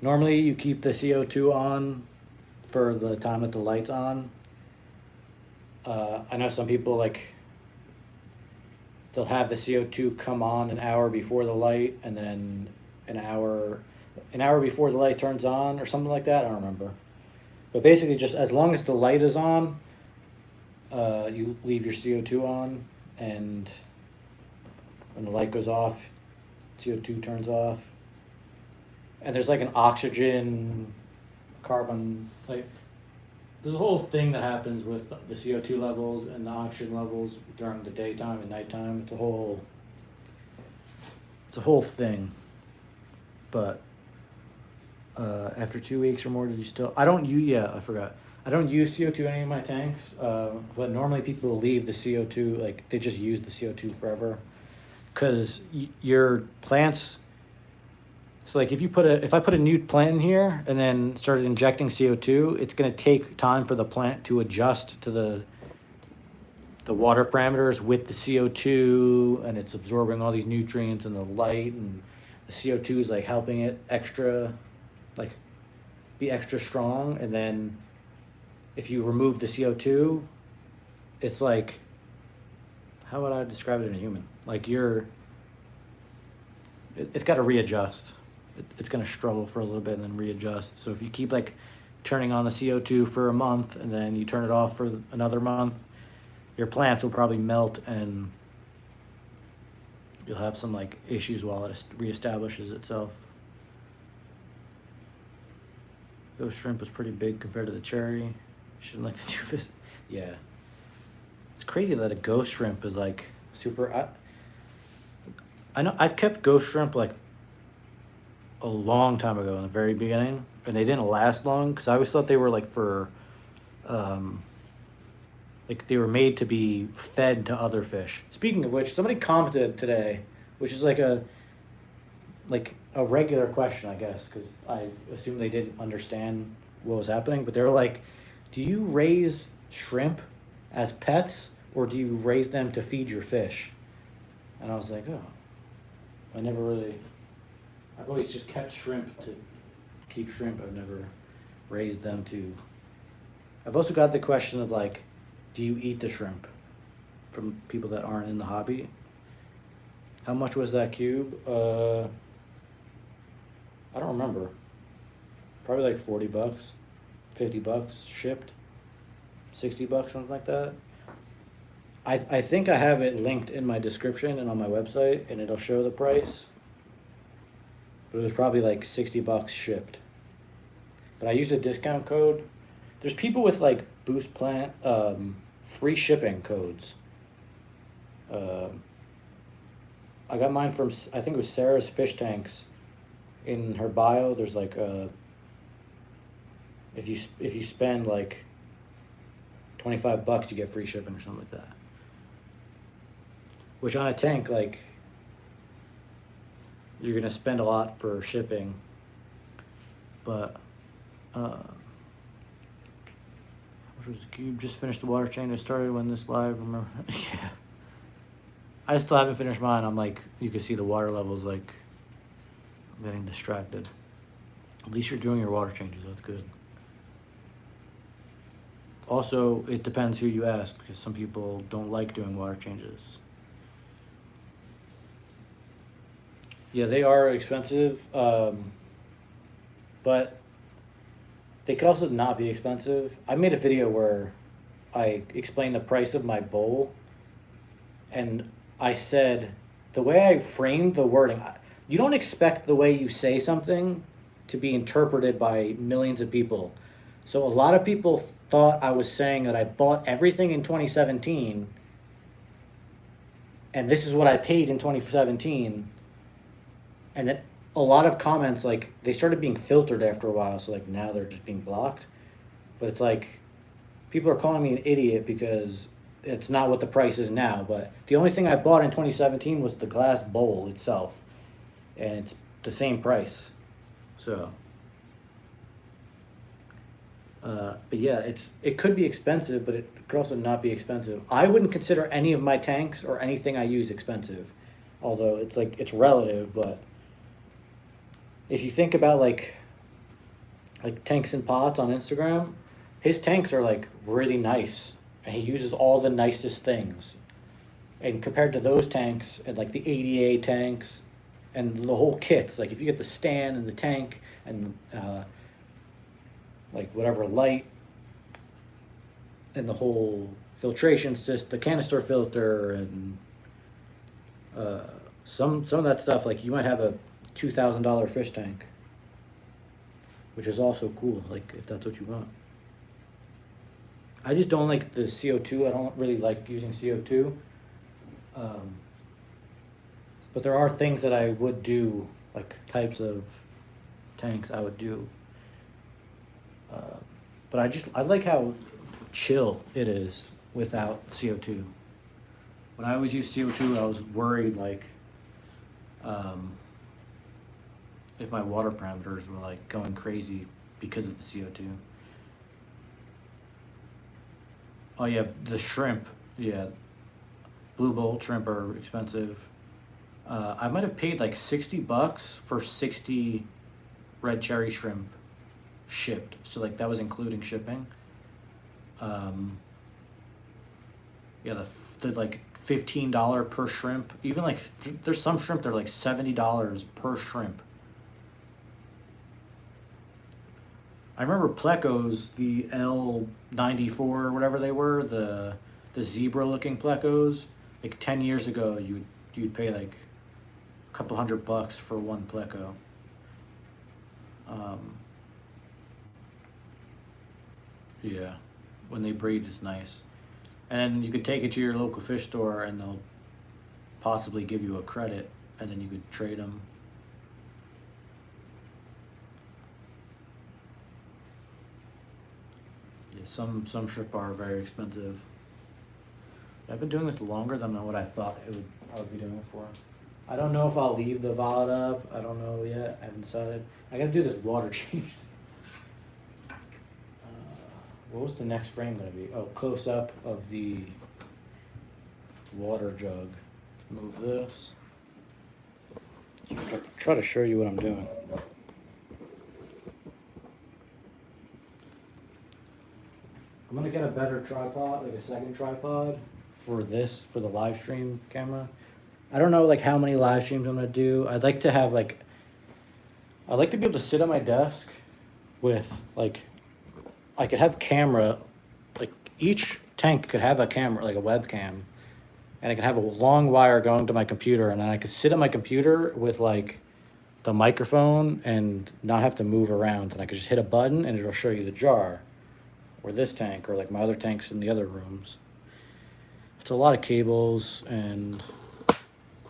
Normally you keep the CO2 on for the time that the light's on. I know some people they'll have the CO2 come on an hour before the light and then an hour before the light turns on or something like that. I don't remember. But basically just as long as the light is on, you leave your CO2 on, and when the light goes off, CO2 turns off. And there's like an oxygen, carbon, there's a whole thing that happens with the CO2 levels and the oxygen levels during the daytime and nighttime. It's a whole thing. But after 2 weeks or more, did you still? I don't use CO2 in any of my tanks. But normally people will leave the CO2, they just use the CO2 forever, because your plants. So if I put a new plant in here and then started injecting CO2, it's going to take time for the plant to adjust to the water parameters with the CO2, and it's absorbing all these nutrients and the light, and the CO2 is helping it be extra strong. And then if you remove the CO2, it's how would I describe it in a human? It's got to readjust. It's going to struggle for a little bit and then readjust. So if you keep turning on the CO2 for a month and then you turn it off for another month, your plants will probably melt and you'll have some issues while it reestablishes itself. Ghost shrimp was pretty big compared to the cherry. Shouldn't like to do this. Yeah. It's crazy that a ghost shrimp is super. I know I've kept ghost shrimp a long time ago in the very beginning, and they didn't last long because I always thought they were for they were made to be fed to other fish. Speaking of which, somebody commented today, which is a regular question, I guess, because I assume they didn't understand what was happening, but they were do you raise shrimp as pets or do you raise them to feed your fish? And I was oh, I've always just kept shrimp to keep shrimp. I've never raised them to. I've also got the question of do you eat the shrimp, from people that aren't in the hobby? How much was that cube? I don't remember. Probably $40, $50 shipped, $60, something like that. I think I have it linked in my description and on my website, and it'll show the price. But it was probably $60 shipped. But I used a discount code. There's people with Boost Plant free shipping codes. I got mine from, I think it was Sarah's Fish Tanks. In her bio, there's if you spend $25, you get free shipping or something like that. Which on a tank, you're gonna spend a lot for shipping, But which was the cube. Just finished the water change. I started when this live. Remember? Yeah. I still haven't finished mine. I'm like, you can see the water levels. Like, I'm getting distracted. At least you're doing your water changes. That's good. Also, it depends who you ask, because some people don't like doing water changes. Yeah, they are expensive, but they could also not be expensive. I made a video where I explained the price of my bowl, and I said the way I framed the wording, you don't expect the way you say something to be interpreted by millions of people. So a lot of people thought I was saying that I bought everything in 2017 and this is what I paid in 2017. And then a lot of comments, like, they started being filtered after a while, so like now they're just being blocked. But it's like people are calling me an idiot because it's not what the price is now. But the only thing I bought in 2017 was the glass bowl itself, and it's the same price. So but yeah, it could be expensive, but it could also not be expensive. I wouldn't consider any of my tanks or anything I use expensive, although it's like, it's relative. But if you think about like Tanks and Pots on Instagram, his tanks are like really nice, and he uses all the nicest things. And compared to those tanks and like the ADA tanks and the whole kits, like if you get the stand and the tank and like whatever light and the whole filtration system, the canister filter, and some of that stuff, like you might have a $2,000 fish tank, which is also cool, like if that's what you want. I just don't like the CO2. I don't really like using CO2. But there are things that I would do, like types of tanks I would do. But I like how chill it is without CO2. When I always use CO2, I was worried like if my water parameters were like going crazy because of the CO2. Oh yeah, the shrimp, yeah. Blue bolt shrimp are expensive. I might have paid like $60 for 60 red cherry shrimp shipped. So like that was including shipping. Yeah, the like $15 per shrimp. Even like there's some shrimp that are like $70 per shrimp. I remember Plecos, the L94 or whatever they were, the zebra looking Plecos, like 10 years ago you'd pay like a couple $100 for one Pleco. Yeah, when they breed, it's nice. And you could take it to your local fish store and they'll possibly give you a credit, and then you could trade them. Yeah, some shrimp are very expensive. I've been doing this longer than what I thought I would be doing it for. I don't know if I'll leave the VOD up. I don't know yet. I haven't decided. I gotta do this water change. What was the next frame gonna be? Oh, close up of the water jug. Move this. Try to show you what I'm doing. I'm gonna get a better tripod, like a second tripod for this, for the live stream camera. I don't know like how many live streams I'm gonna do. I'd like to be able to sit at my desk with like, I could have camera, like each tank could have a camera, like a webcam, and I could have a long wire going to my computer, and then I could sit at my computer with like the microphone and not have to move around, and I could just hit a button and it'll show you the jar, or this tank, or like my other tanks in the other rooms. It's a lot of cables, and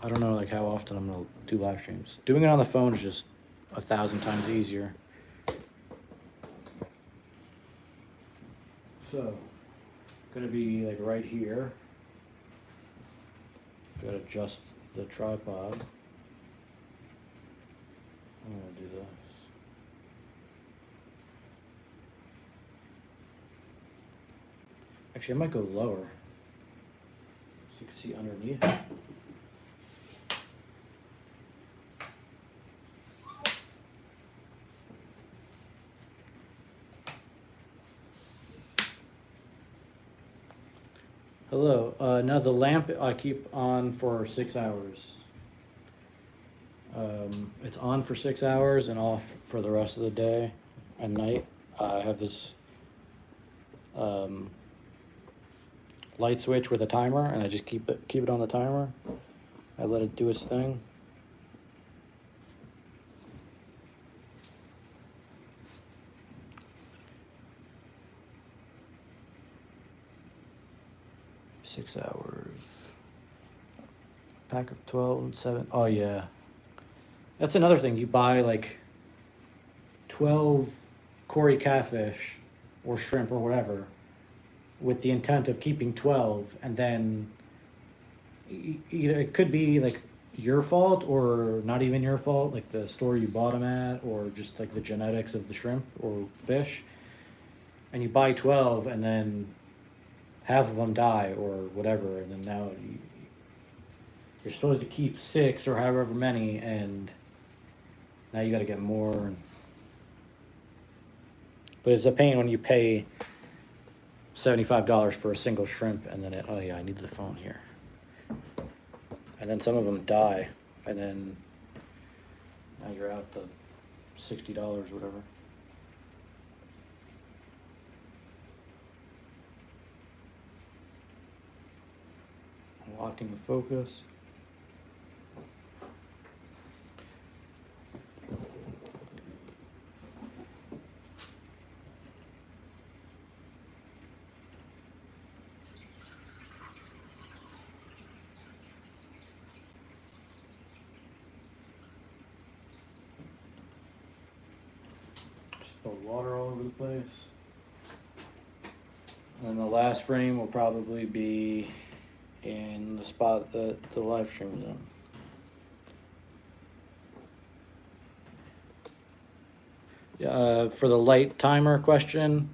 I don't know like how often I'm gonna do live streams. Doing it on the phone is just 1,000 times easier. So, gonna be like right here. Gotta adjust the tripod. I'm gonna do this. Actually, I might go lower so you can see underneath. Hello. Now the lamp I keep on for 6 hours. It's on for 6 hours and off for the rest of the day and night. I have this light switch with a timer, and I just keep it on the timer. I let it do its thing. Six hours. Pack of 12 and 7. Oh yeah. That's another thing. You buy like 12 Cory catfish or shrimp or whatever with the intent of keeping 12, and then either it could be like your fault or not even your fault, like the store you bought them at, or just like the genetics of the shrimp or fish, and you buy 12 and then half of them die or whatever, and then now you're supposed to keep 6 or however many, and now you got to get more. But it's a pain when you pay $75 for a single shrimp, and then oh yeah, I need the phone here. And then some of them die, and then now you're out the $60, whatever. Locking the focus. Spilled water all over the place. And the last frame will probably be in the spot that the live stream is in. For the light timer question,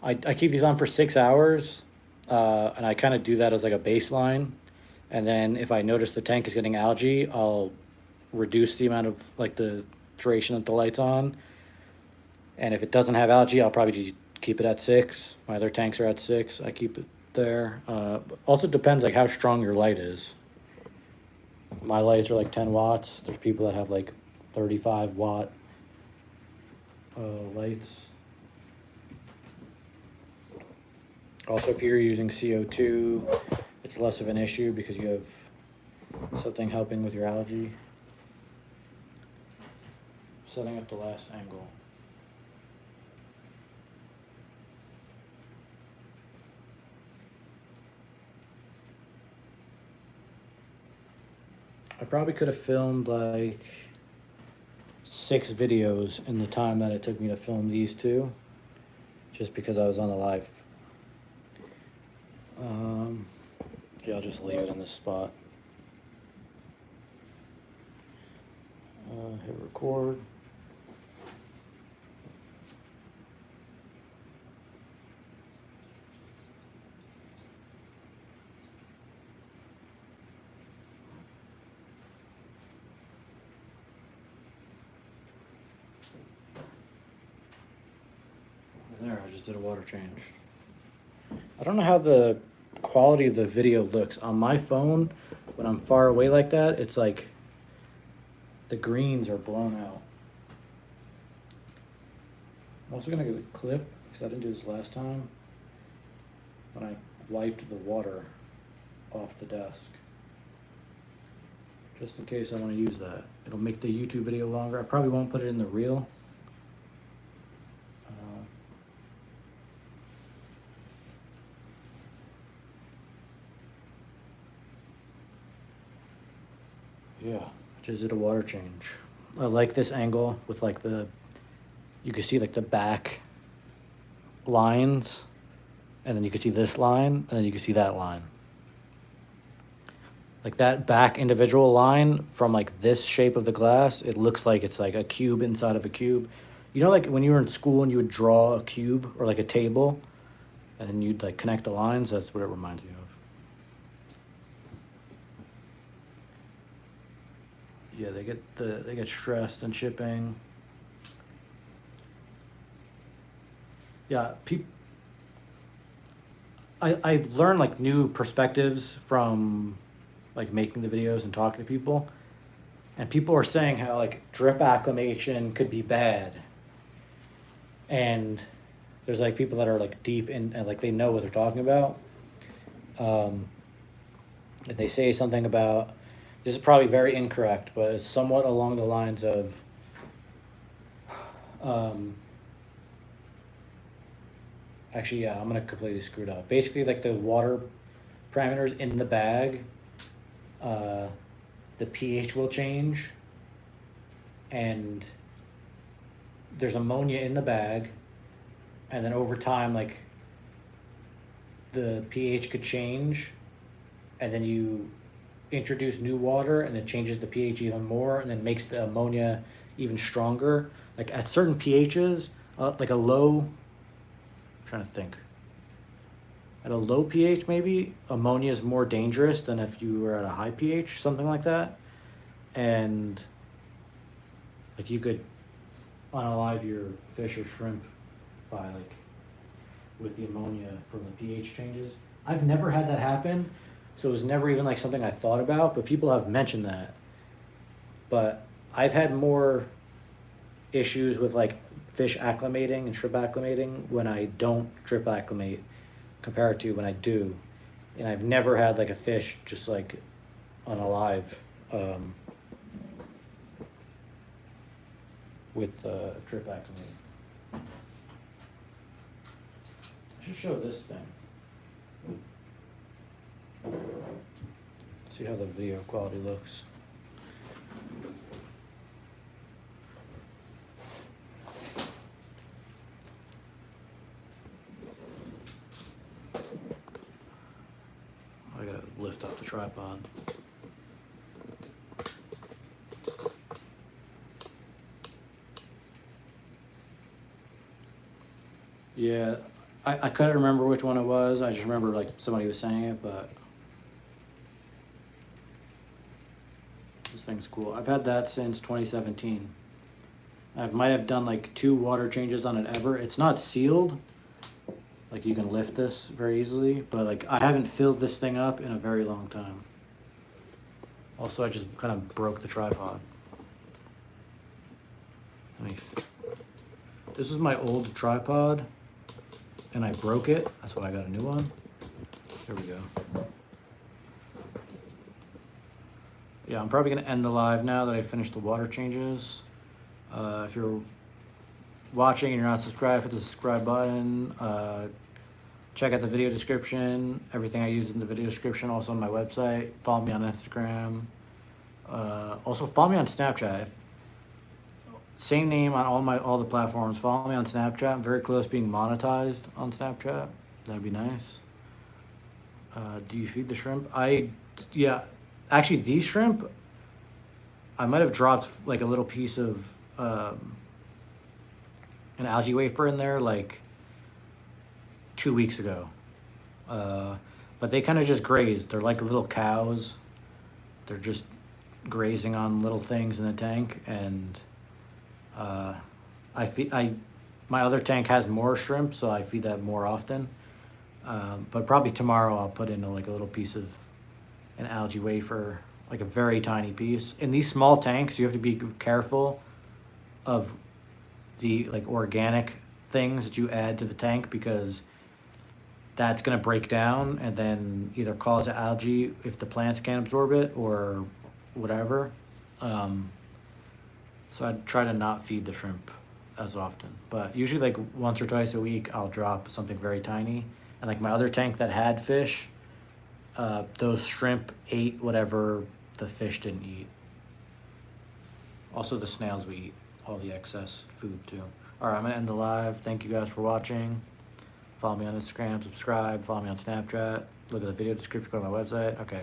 I keep these on for 6 hours, and I kind of do that as like a baseline. And then if I notice the tank is getting algae, I'll reduce the amount of like the duration that the light's on. And if it doesn't have algae, I'll probably keep it at 6. My other tanks are at 6. I keep it there. Also depends like how strong your light is. My lights are like 10 watts. There's people that have like 35 watt lights. Also, if you're using CO2, it's less of an issue because you have something helping with your algae. Setting up the last angle. I probably could have filmed like 6 videos in the time that it took me to film these 2, just because I was on the live. Yeah, I'll just leave it in this spot. Hit record. There, I just did a water change. I don't know how the quality of the video looks. On my phone, when I'm far away like that, it's like the greens are blown out. I'm also gonna get a clip, because I didn't do this last time, when I wiped the water off the desk. Just in case I want to use that. It'll make the YouTube video longer. I probably won't put it in the reel. Yeah, just did a water change. I like this angle with like you can see like the back lines, and then you can see this line, and then you can see that line. Like that back individual line from like this shape of the glass, it looks like it's like a cube inside of a cube. You know, like when you were in school and you would draw a cube or like a table, and then you'd like connect the lines. That's what it reminds me of. Yeah, they get stressed in shipping. Yeah, I learn like new perspectives from like making the videos and talking to people, and people are saying how like drip acclimation could be bad, and there's like people that are like deep in and like they know what they're talking about. And they say something about, this is probably very incorrect, but it's somewhat along the lines of actually, yeah, I'm gonna completely screw it up. Basically, like the water parameters in the bag, the pH will change, and there's ammonia in the bag, and then over time, like the pH could change, and then you introduce new water, and it changes the pH even more, and then makes the ammonia even stronger. Like at certain pHs, like a low. Trying to think. At a low pH, maybe ammonia is more dangerous than if you were at a high pH, something like that. And like you could unalive your fish or shrimp by like with the ammonia from the pH changes. I've never had that happen, so it was never even like something I thought about, but people have mentioned that. But I've had more issues with like fish acclimating and shrimp acclimating when I don't drip acclimate compared to when I do. And I've never had like a fish just like unalive with drip acclimating. I should show this thing. See how the video quality looks. I gotta lift up the tripod. Yeah, I couldn't remember which one it was. I just remember like somebody was saying it, but this thing's cool. I've had that since 2017. I might have done like 2 water changes on it ever. It's not sealed. Like you can lift this very easily, but like I haven't filled this thing up in a very long time. Also, I just kind of broke the tripod. This is my old tripod, and I broke it. That's why I got a new one. Here we go. Yeah, I'm probably gonna end the live now that I finished the water changes. If you're watching and you're not subscribed, hit the subscribe button. Check out the video description. Everything I use in the video description, also on my website. Follow me on Instagram. Also follow me on Snapchat. Same name on all the platforms. Follow me on Snapchat. I'm very close to being monetized on Snapchat. That'd be nice. Do you feed the shrimp? Yeah. Actually, these shrimp, I might have dropped like a little piece of an algae wafer in there like 2 weeks ago. But they kind of just grazed. They're like little cows. They're just grazing on little things in the tank, and my other tank has more shrimp, so I feed that more often. But probably tomorrow I'll put in like a little piece of an algae wafer, like a very tiny piece. In these small tanks, you have to be careful of the like organic things that you add to the tank, because that's going to break down and then either cause algae if the plants can't absorb it or whatever. So I try to not feed the shrimp as often, but usually like once or twice a week I'll drop something very tiny. And like my other tank that had fish, those shrimp ate whatever the fish didn't eat. Also the snails we eat all the excess food too. All right, I'm gonna end the live. Thank you guys for watching. Follow me on Instagram, subscribe, follow me on Snapchat. Look at the video description, go to my website. Okay.